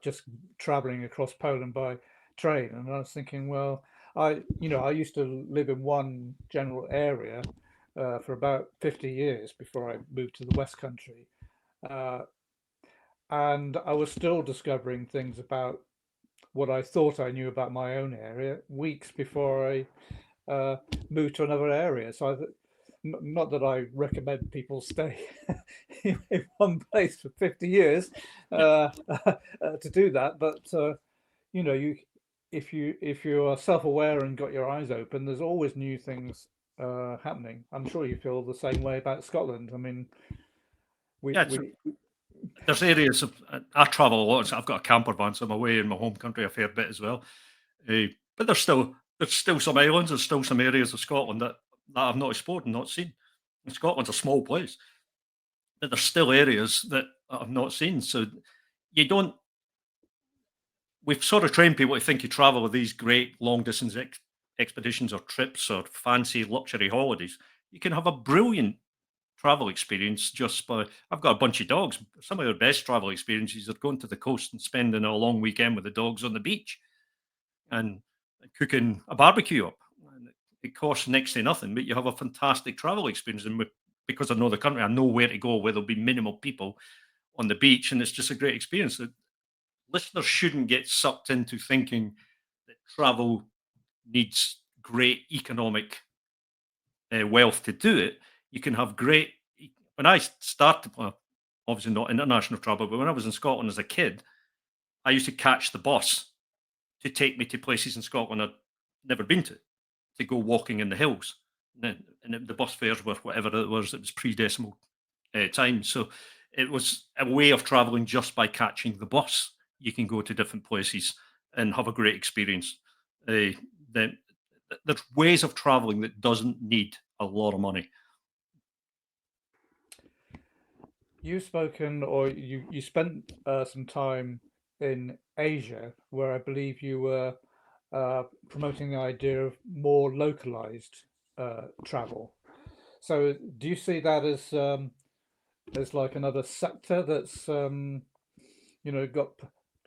just traveling across Poland by train. And I was thinking, well, I used to live in one general area for about 50 years before I moved to the West Country, uh, and I was still discovering things about what I thought I knew about my own area weeks before I moved to another area. So not that I recommend people stay in one place for 50 years Yeah, to do that, but you if you are self-aware and got your eyes open, there's always new things happening. I'm sure you feel the same way about Scotland. I mean, we yeah. we There's areas of I travel a lot. So I've got a camper van, so I'm away in my home country a fair bit as well. But there's still some islands. There's still some areas of Scotland that I've not explored and not seen. And Scotland's a small place, but there's still areas that I've not seen. So you don't. We've sort of trained people to think you travel with these great long distance expeditions or trips or fancy luxury holidays. You can have a brilliant travel experience just by. I've got a bunch of dogs. Some of the best travel experiences are going to the coast and spending a long weekend with the dogs on the beach and cooking a barbecue up. And it costs next to nothing, but you have a fantastic travel experience. And because I know the country, I know where to go, where there'll be minimal people on the beach, and it's just a great experience. That listeners shouldn't get sucked into thinking that travel needs great economic wealth to do it. You can have great. When I started, well, obviously not international travel, but when I was in Scotland as a kid, I used to catch the bus to take me to places in Scotland I'd never been to go walking in the hills. And the bus fares were whatever it was pre-decimal time. So it was a way of traveling just by catching the bus. You can go to different places and have a great experience. Uh, then there's ways of traveling that doesn't need a lot of money. you've spoken or you spent some time in Asia, where I believe you were promoting the idea of more localized travel. So, do you see that as like another sector that's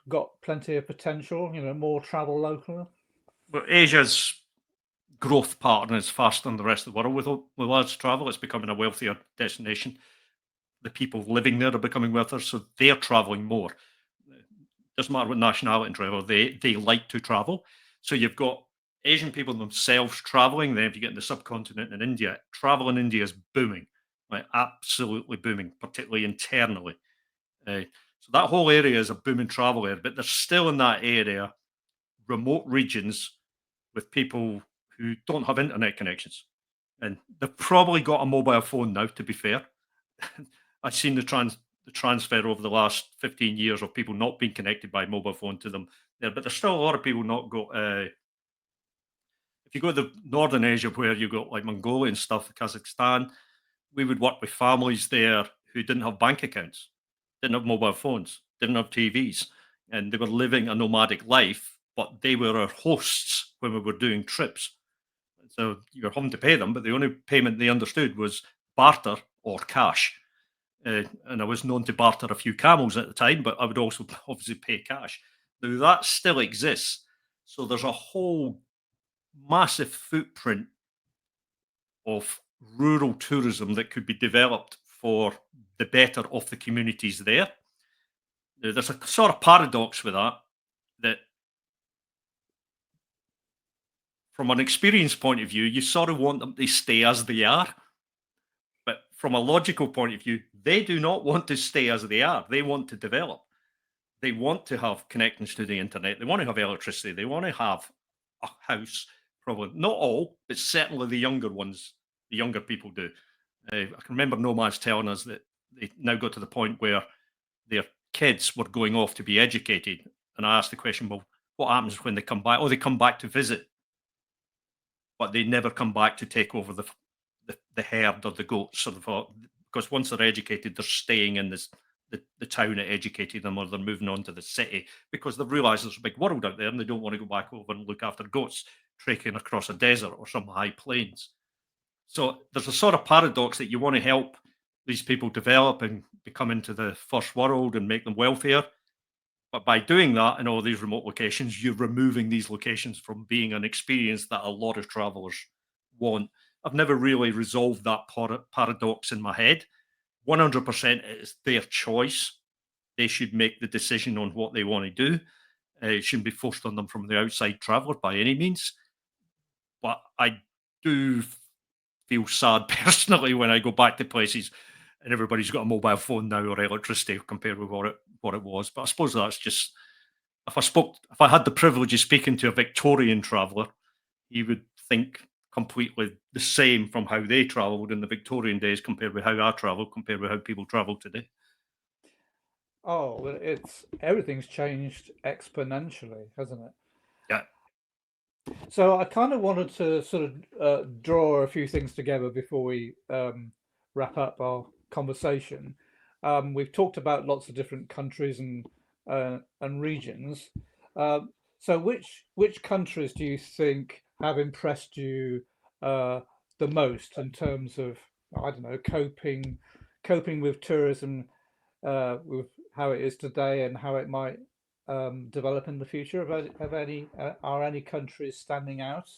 got plenty of potential? More travel local. But Asia's growth pattern is faster than the rest of the world. With us travel, it's becoming a wealthier destination. The people living there are becoming wealthier, so they're traveling more. doesn't matter what nationality and travel, they like to travel. So you've got Asian people themselves traveling. Then if you get in the subcontinent in India, travel in India is booming, like absolutely booming, particularly internally. Uh, so that whole area is a booming travel area, but there's still in that area remote regions with people who don't have internet connections. And they've probably got a mobile phone now, to be fair. I've seen the transfer over the last 15 years of people not being connected by mobile phone to them there, but there's still a lot of people not got. If you go to the northern Asia, where you got like Mongolia and stuff, Kazakhstan, we would work with families there who didn't have bank accounts, didn't have mobile phones, didn't have TVs, and they were living a nomadic life, but they were our hosts when we were doing trips. So you were having to pay them, but the only payment they understood was barter or cash. And I was known to barter a few camels at the time, but I would also obviously pay cash. Now that still exists. So there's a whole massive footprint of rural tourism that could be developed for the better of the communities there. Now, there's a sort of paradox with that, that from an experience point of view, you sort of want them to stay as they are. But from a logical point of view, they do not want to stay as they are. They want to develop. They want to have connections to the internet. They want to have electricity. They want to have a house. Probably not all, but certainly the younger ones, the younger people do. I can remember nomads telling us that they now got to the point where their kids were going off to be educated. And I asked the question, well, what happens when they come back? Oh, they come back to visit, but they never come back to take over the herd or the goats, or because once they're educated, they're staying in the town that educated them, or they're moving on to the city because they've realised there's a big world out there and they don't want to go back over and look after goats trekking across a desert or some high plains. So there's a sort of paradox that you want to help these people develop and become into the first world and make them wealthier. But by doing that in all these remote locations, you're removing these locations from being an experience that a lot of travelers want. I've never really resolved that paradox in my head. 100% it is their choice. They should make the decision on what they want to do. It shouldn't be forced on them from the outside traveller by any means. But I do feel sad personally when I go back to places and everybody's got a mobile phone now or electricity compared with what it was. But I suppose that's just, if I had the privilege of speaking to a Victorian traveller, he would think completely the same from how they travelled in the Victorian days compared with how I travel, compared with how people travel today. Oh, well, it's everything's changed exponentially, hasn't it? Yeah. So I kind of wanted to sort of draw a few things together before we wrap up our conversation. We've talked about lots of different countries and regions. Um, so which countries do you think have impressed you the most in terms of, I don't know, coping with tourism, with how it is today and how it might develop in the future? Have any are any countries standing out?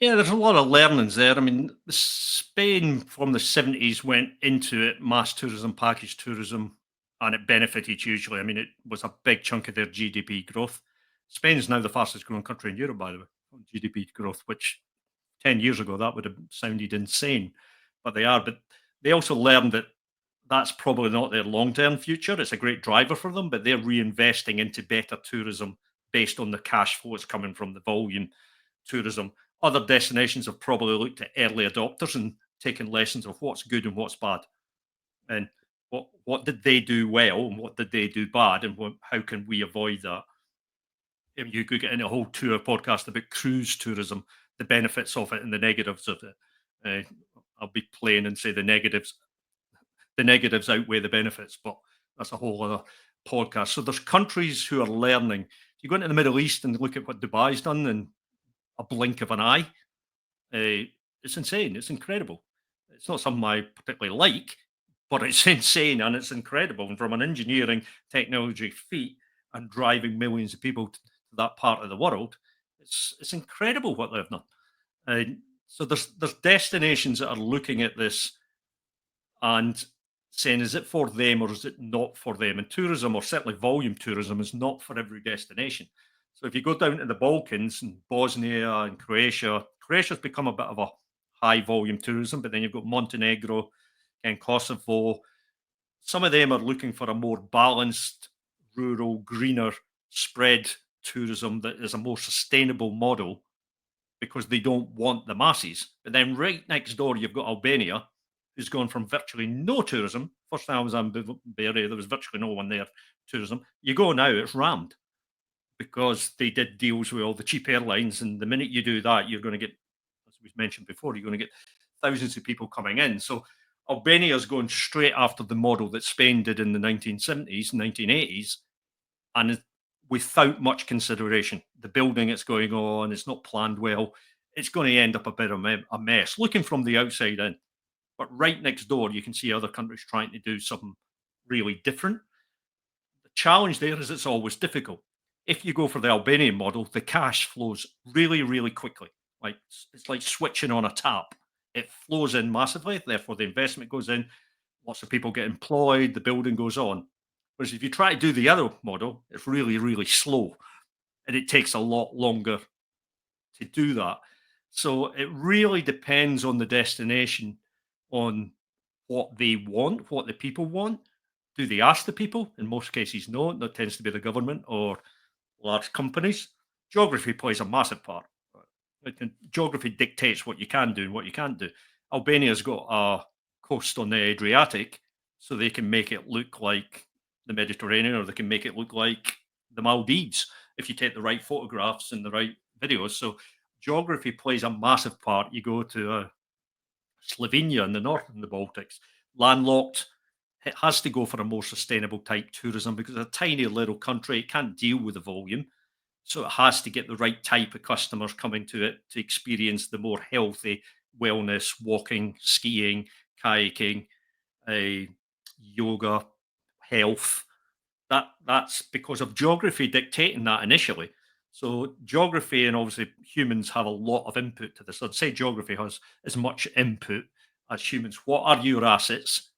Yeah, there's a lot of learnings there. I mean, Spain from the 70s went into it, mass tourism, package tourism, and it benefited hugely. I mean, it was a big chunk of their GDP growth. Spain is now the fastest growing country in Europe, by the way, on GDP growth, which 10 years ago that would have sounded insane, but they are. But they also learned that that's probably not their long term future. It's a great driver for them, but they're reinvesting into better tourism based on the cash flow that's coming from the volume tourism. Other destinations have probably looked at early adopters and taken lessons of what's good and what's bad, and what did they do well and what did they do bad, and how can we avoid that. You could get in a whole tour podcast about cruise tourism, the benefits of it and the negatives of it. I'll be plain and say the negatives outweigh the benefits, but that's a whole other podcast. So there's countries who are learning. You go into the Middle East and look at what Dubai's done in a blink of an eye. It's insane. It's incredible. It's not something I particularly like, but it's insane and it's incredible. And from an engineering technology feat and driving millions of people to that part of the world, it's incredible what they've done. So there's destinations that are looking at this and saying, is it for them or is it not for them? And tourism, or certainly volume tourism, is not for every destination. So if you go down to the Balkans and Bosnia and Croatia, Croatia's become a bit of a high volume tourism, but then you've got Montenegro and Kosovo. Some of them are looking for a more balanced, rural, greener spread tourism that is a more sustainable model because they don't want the masses. But then right next door, you've got Albania, who's gone from virtually no tourism. First time I was in Bulgaria, there was virtually no one there, tourism. You go now, it's rammed because they did deals with all the cheap airlines. And the minute you do that, you're going to get, as we mentioned before, you're going to get thousands of people coming in. So Albania is going straight after the model that Spain did in the 1970s, 1980s, and without much consideration. The building it's going on, it's not planned well. It's going to end up a bit of a mess, looking from the outside in. But right next door, you can see other countries trying to do something really different. The challenge there is it's always difficult. If you go for the Albanian model, the cash flows really, really quickly. Like it's like switching on a tap. It flows in massively, therefore the investment goes in, lots of people get employed, the building goes on. Whereas if you try to do the other model, it's really, really slow and it takes a lot longer to do that. So it really depends on the destination, on what they want, what the people want. Do they ask the people? In most cases, no. That tends to be the government or large companies. Geography plays a massive part. Geography dictates what you can do and what you can't do. Albania's got a coast on the Adriatic, so they can make it look like the Mediterranean, or they can make it look like the Maldives if you take the right photographs and the right videos. So geography plays a massive part. You go to Slovenia in the north in the Baltics, landlocked. It has to go for a more sustainable type tourism because it's a tiny little country. It can't deal with the volume. So it has to get the right type of customers coming to it to experience the more healthy wellness, walking, skiing, kayaking, yoga, health. That's because of geography dictating that initially. So geography and obviously humans have a lot of input to this. I'd say geography has as much input as humans. What are your assets?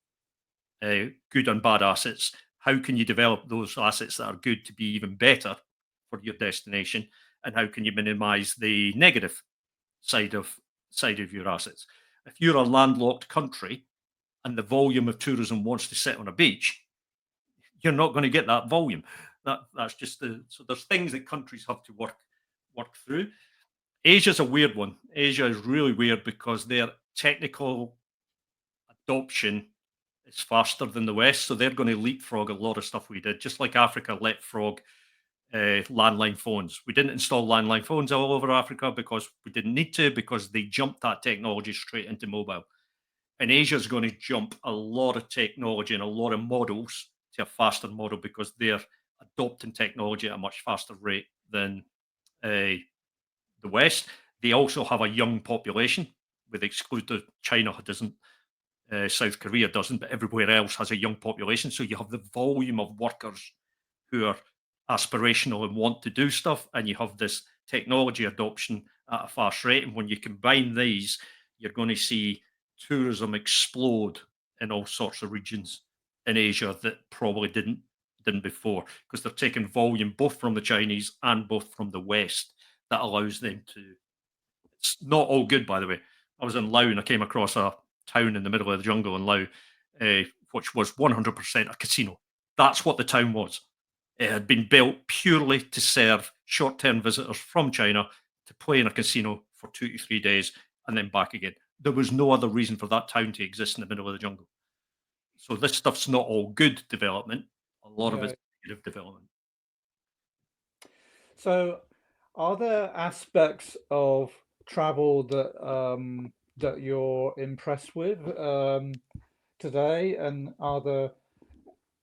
Good and bad assets. How can you develop those assets that are good to be even better for your destination? And how can you minimize the negative side of your assets? If you're a landlocked country and the volume of tourism wants to sit on a beach, you're not going to get that volume. That's just so there's things that countries have to work through. Asia's a weird one. Asia is really weird because their technical adoption is faster than the West, so they're going to leapfrog a lot of stuff we did, just like Africa leapfrog landline phones. We didn't install landline phones all over Africa because we didn't need to, because they jumped that technology straight into mobile. And Asia is going to jump a lot of technology and a lot of models to a faster model because they're adopting technology at a much faster rate than the West. They also have a young population, with excluded China doesn't, South Korea doesn't, but everywhere else has a young population. So you have the volume of workers who are aspirational and want to do stuff, and you have this technology adoption at a fast rate. And when you combine these, you're going to see tourism explode in all sorts of regions in Asia that probably didn't before, because they're taking volume both from the Chinese and both from the West that allows them to. It's not all good, by the way. I was in Laos and I came across a town in the middle of the jungle in Laos, which was 100% a casino. That's what the town was. It had been built purely to serve short-term visitors from China to play in a casino for 2 to 3 days and then back again. There was no other reason for that town to exist in the middle of the jungle. So this stuff's not all good development. A lot of Yeah. it's negative development. So, are there aspects of travel that you're impressed with today, and are there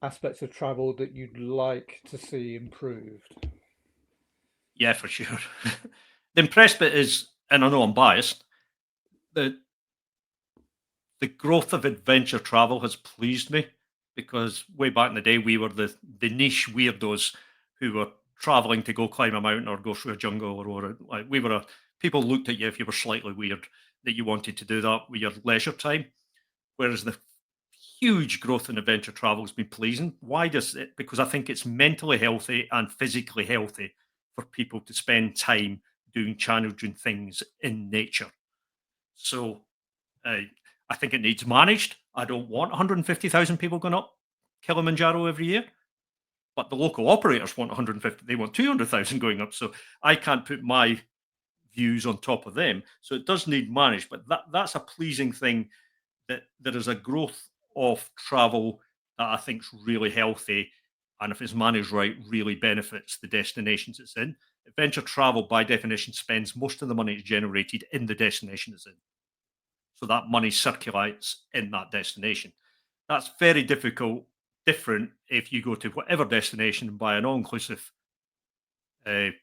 aspects of travel that you'd like to see improved? Yeah, for sure. The impressed bit is, and I know I'm biased, the growth of adventure travel has pleased me, because way back in the day we were the niche weirdos who were traveling to go climb a mountain or go through a jungle, or like we were people looked at you if you were slightly weird that you wanted to do that with your leisure time. Whereas the huge growth in adventure travel has been pleasing. Why does it? Because I think it's mentally healthy and physically healthy for people to spend time doing challenging things in nature. So uh, I think it needs managed. I don't want 150,000 people going up Kilimanjaro every year, but the local operators want 150. They want 200,000 going up. So I can't put my views on top of them. So it does need managed, but that's a pleasing thing, that there is a growth of travel that I think is really healthy, and if it's managed right, really benefits the destinations it's in. Adventure travel, by definition, spends most of the money it's generated in the destination it's in. So that money circulates in that destination. That's very different if you go to whatever destination and buy an all-inclusive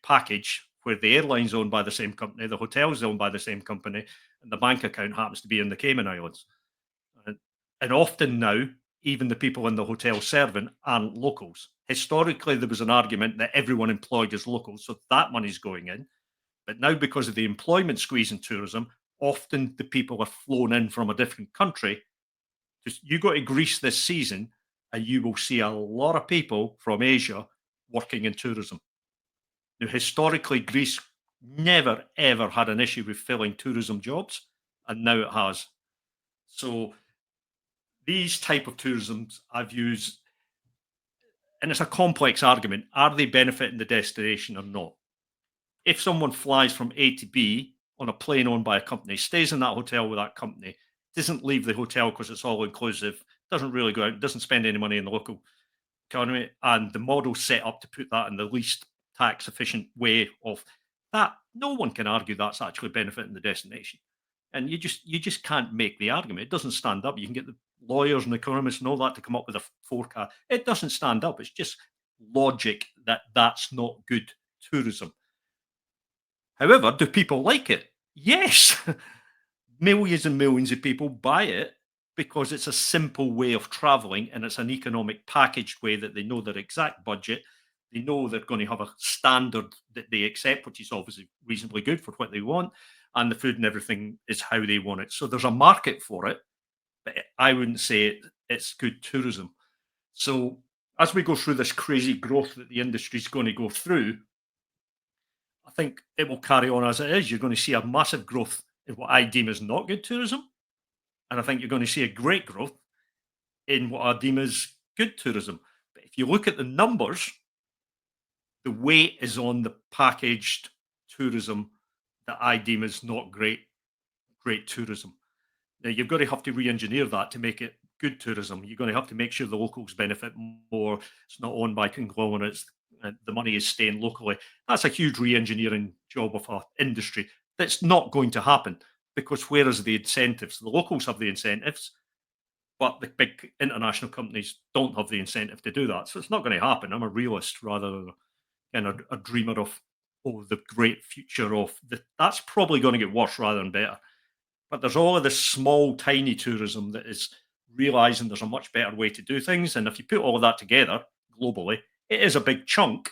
package where the airline's owned by the same company, the hotel's owned by the same company, and the bank account happens to be in the Cayman Islands. And often now, even the people in the hotel serving aren't locals. Historically, there was an argument that everyone employed is locals, so that money's going in. But now, because of the employment squeeze in tourism, often the people are flown in from a different country. Just you go to Greece this season, and you will see a lot of people from Asia working in tourism. Now, historically, Greece never ever had an issue with filling tourism jobs, and now it has. So these type of tourisms I've used, and it's a complex argument. Are they benefiting the destination or not? If someone flies from A to B on a plane owned by a company, stays in that hotel with that company, doesn't leave the hotel because it's all inclusive, doesn't really go out, doesn't spend any money in the local economy, and the model's set up to put that in the least tax efficient way of that, no one can argue that's actually benefiting the destination. And you just can't make the argument. It doesn't stand up. You can get the lawyers and economists and all that to come up with a forecast. It doesn't stand up. It's just logic that that's not good tourism. However, do people like it? Yes. Millions and millions of people buy it because it's a simple way of traveling, and it's an economic packaged way that they know their exact budget. They know they're going to have a standard that they accept, which is obviously reasonably good for what they want, and the food and everything is how they want it. So there's a market for it, but I wouldn't say it's good tourism. So as we go through this crazy growth that the industry is going to go through, I think it will carry on as it is. You're going to see a massive growth in what I deem as not good tourism, and I think you're going to see a great growth in what I deem as good tourism. But if you look at the numbers, the weight is on the packaged tourism that I deem as not great tourism. Now you've got to have to re-engineer that to make it good tourism. You're going to have to make sure the locals benefit more. It's not owned by conglomerates. The money is staying locally. That's a huge re-engineering job of our industry. That's not going to happen because where is the incentives? The locals have the incentives, but the big international companies don't have the incentive to do that. So it's not going to happen. I'm a realist rather than a dreamer of the great future of the. That's probably going to get worse rather than better. But there's all of this small, tiny tourism that is realizing there's a much better way to do things. And if you put all of that together globally, it is a big chunk,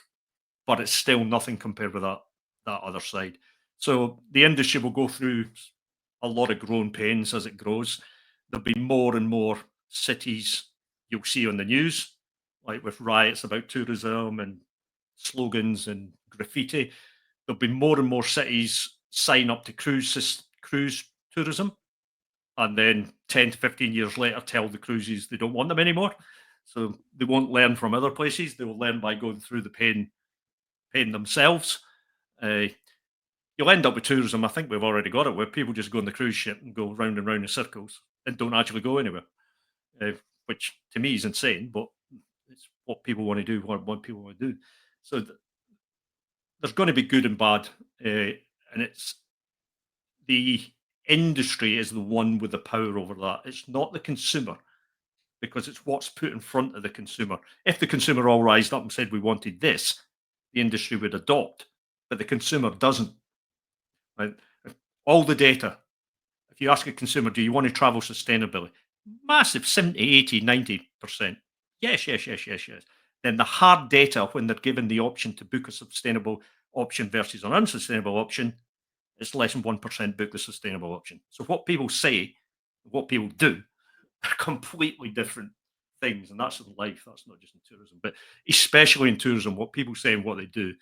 but it's still nothing compared with that other side. So the industry will go through a lot of growing pains as it grows. There'll be more and more cities you'll see on the news, like with riots about tourism and slogans and graffiti. There'll be more and more cities sign up to cruise tourism, and then 10 to 15 years later tell the cruises they don't want them anymore. So they won't learn from other places. They will learn by going through the pain themselves. You'll end up with tourism. I think we've already got it, where people just go on the cruise ship and go round and round in circles and don't actually go anywhere, which to me is insane, but it's what people want to do, what people want to do. So there's going to be good and bad, and it's the industry is the one with the power over that. It's not the consumer, because it's what's put in front of the consumer. If the consumer all rised up and said we wanted this, the industry would adopt, but the consumer doesn't. Right? All the data, if you ask a consumer, do you want to travel sustainably? Massive 70, 80, 90%. Yes, yes, yes, yes, yes. Then the hard data, when they're given the option to book a sustainable option versus an unsustainable option, it's less than 1% book the sustainable option. So what people say, what people do They're completely different things, and that's in life. That's not just in tourism, but especially in tourism, what people say and what they do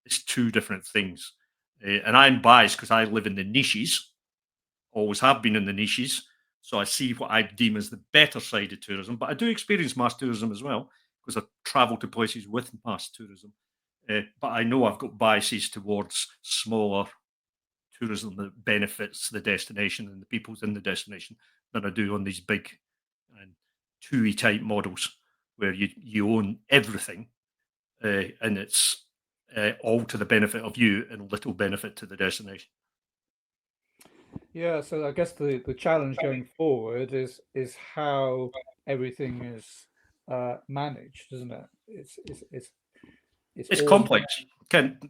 is two different things. And I'm biased because I live in the niches, always have been in the niches. So I see what I deem as the better side of tourism, but I do experience mass tourism as well because I travel to places with mass tourism. But I know I've got biases towards smaller tourism that benefits the destination and the people in the destination than I do on these big and TUI type models where you own everything, and it's all to the benefit of you and little benefit to the destination. Yeah, so I guess the challenge going forward is how everything is managed, isn't it? It's It's all complex.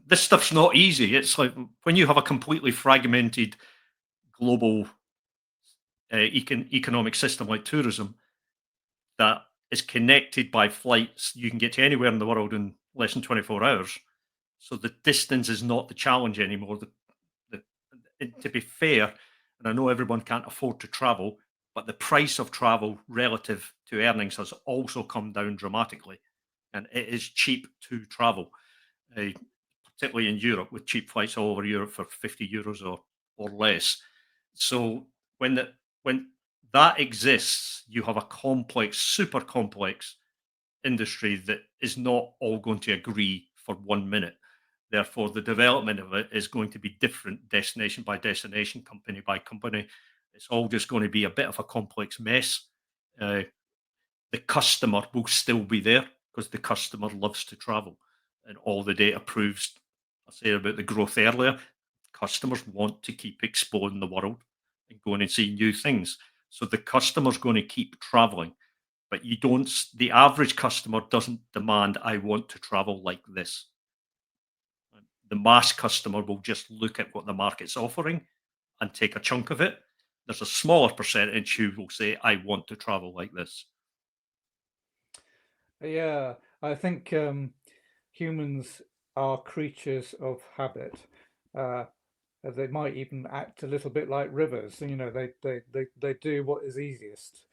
This stuff's not easy. It's like when you have a completely fragmented global economic system like tourism that is connected by flights. You can get to anywhere in the world in less than 24 hours. So the distance is not the challenge anymore. To be fair, and I know everyone can't afford to travel, but the price of travel relative to earnings has also come down dramatically. And it is cheap to travel, uh, particularly in Europe, with cheap flights all over Europe for 50 euros or less. So when that exists, you have a complex, super complex industry that is not all going to agree for 1 minute. Therefore, the development of it is going to be different destination by destination, company by company. It's all just going to be a bit of a complex mess. Uh, the customer will still be there because the customer loves to travel, and all the data proves. I said about the growth earlier. Customers want to keep exploring the world and going and seeing new things. So the customer's going to keep traveling, but you don't. The average customer doesn't demand, "I want to travel like this." The mass customer will just look at what the market's offering and take a chunk of it. There's a smaller percentage who will say, "I want to travel like this." yeah. I think humans are creatures of habit. Uh, they might even act a little bit like rivers. You know, they do what is easiest.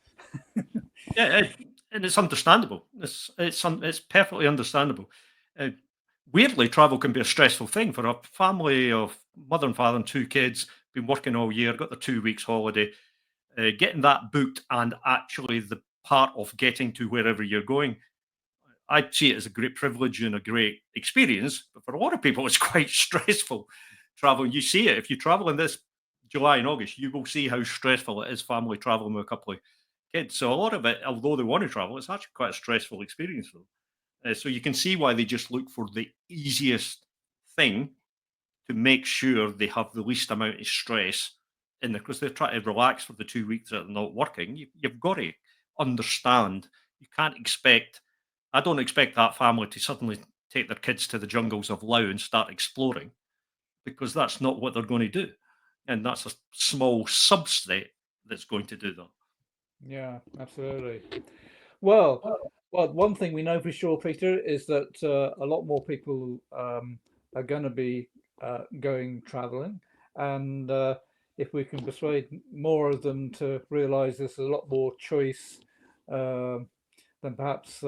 Yeah, and it's understandable. It's perfectly understandable. Uh, Weirdly, travel can be a stressful thing for a family of mother and father and two kids. Been working all year, got the 2 weeks holiday. Getting that booked and actually the part of getting to wherever you're going, I see it as a great privilege and a great experience. But for a lot of people, it's quite stressful traveling. You see it if you travel in this July and August, you will see how stressful it is family traveling with a couple of kids. So a lot of it, although they want to travel, it's actually quite a stressful experience for them. So you can see why they just look for the easiest thing to make sure they have the least amount of stress in there because they're trying to relax for the 2 weeks that they're not working. You've got to understand. You can't expect. I don't expect that family to suddenly take their kids to the jungles of Laos and start exploring because that's not what they're going to do, and that's a small subset that's going to do that. Yeah, absolutely. Well, well, one thing we know for sure, Peter, is that a lot more people are going to be going traveling, and if we can persuade more of them to realise there's a lot more choice um than perhaps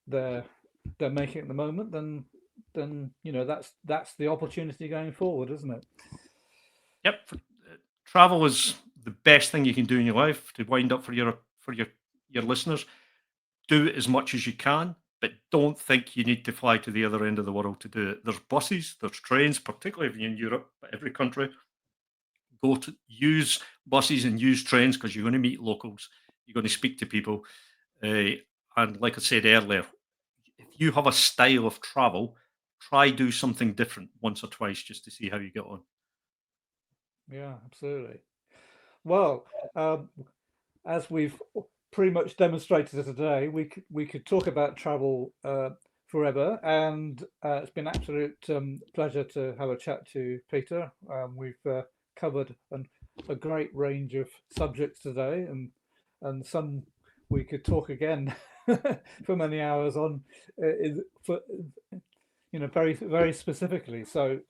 they're they're making at the moment, then you know that's the opportunity going forward, isn't it? Yep, travel is the best thing you can do in your life to wind up for your listeners. Do it as much as you can, but don't think you need to fly to the other end of the world to do it. There's buses, there's trains, particularly if you're in Europe, but every country. Go to use buses and use trains because you're going to meet locals, you're going to speak to people. Uh, and like I said earlier, if you have a style of travel, try do something different once or twice just to see how you get on. Yeah, absolutely. Well, um, as we've pretty much demonstrated today, we could talk about travel forever, and it's been an absolute pleasure to have a chat to Peter. We've covered a great range of subjects today, and some we could talk again for many hours on, for very specifically. So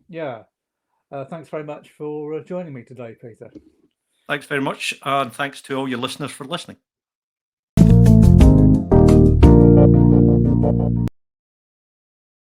yeah, thanks very much for joining me today, Peter. Thanks very much, and thanks to all your listeners for listening.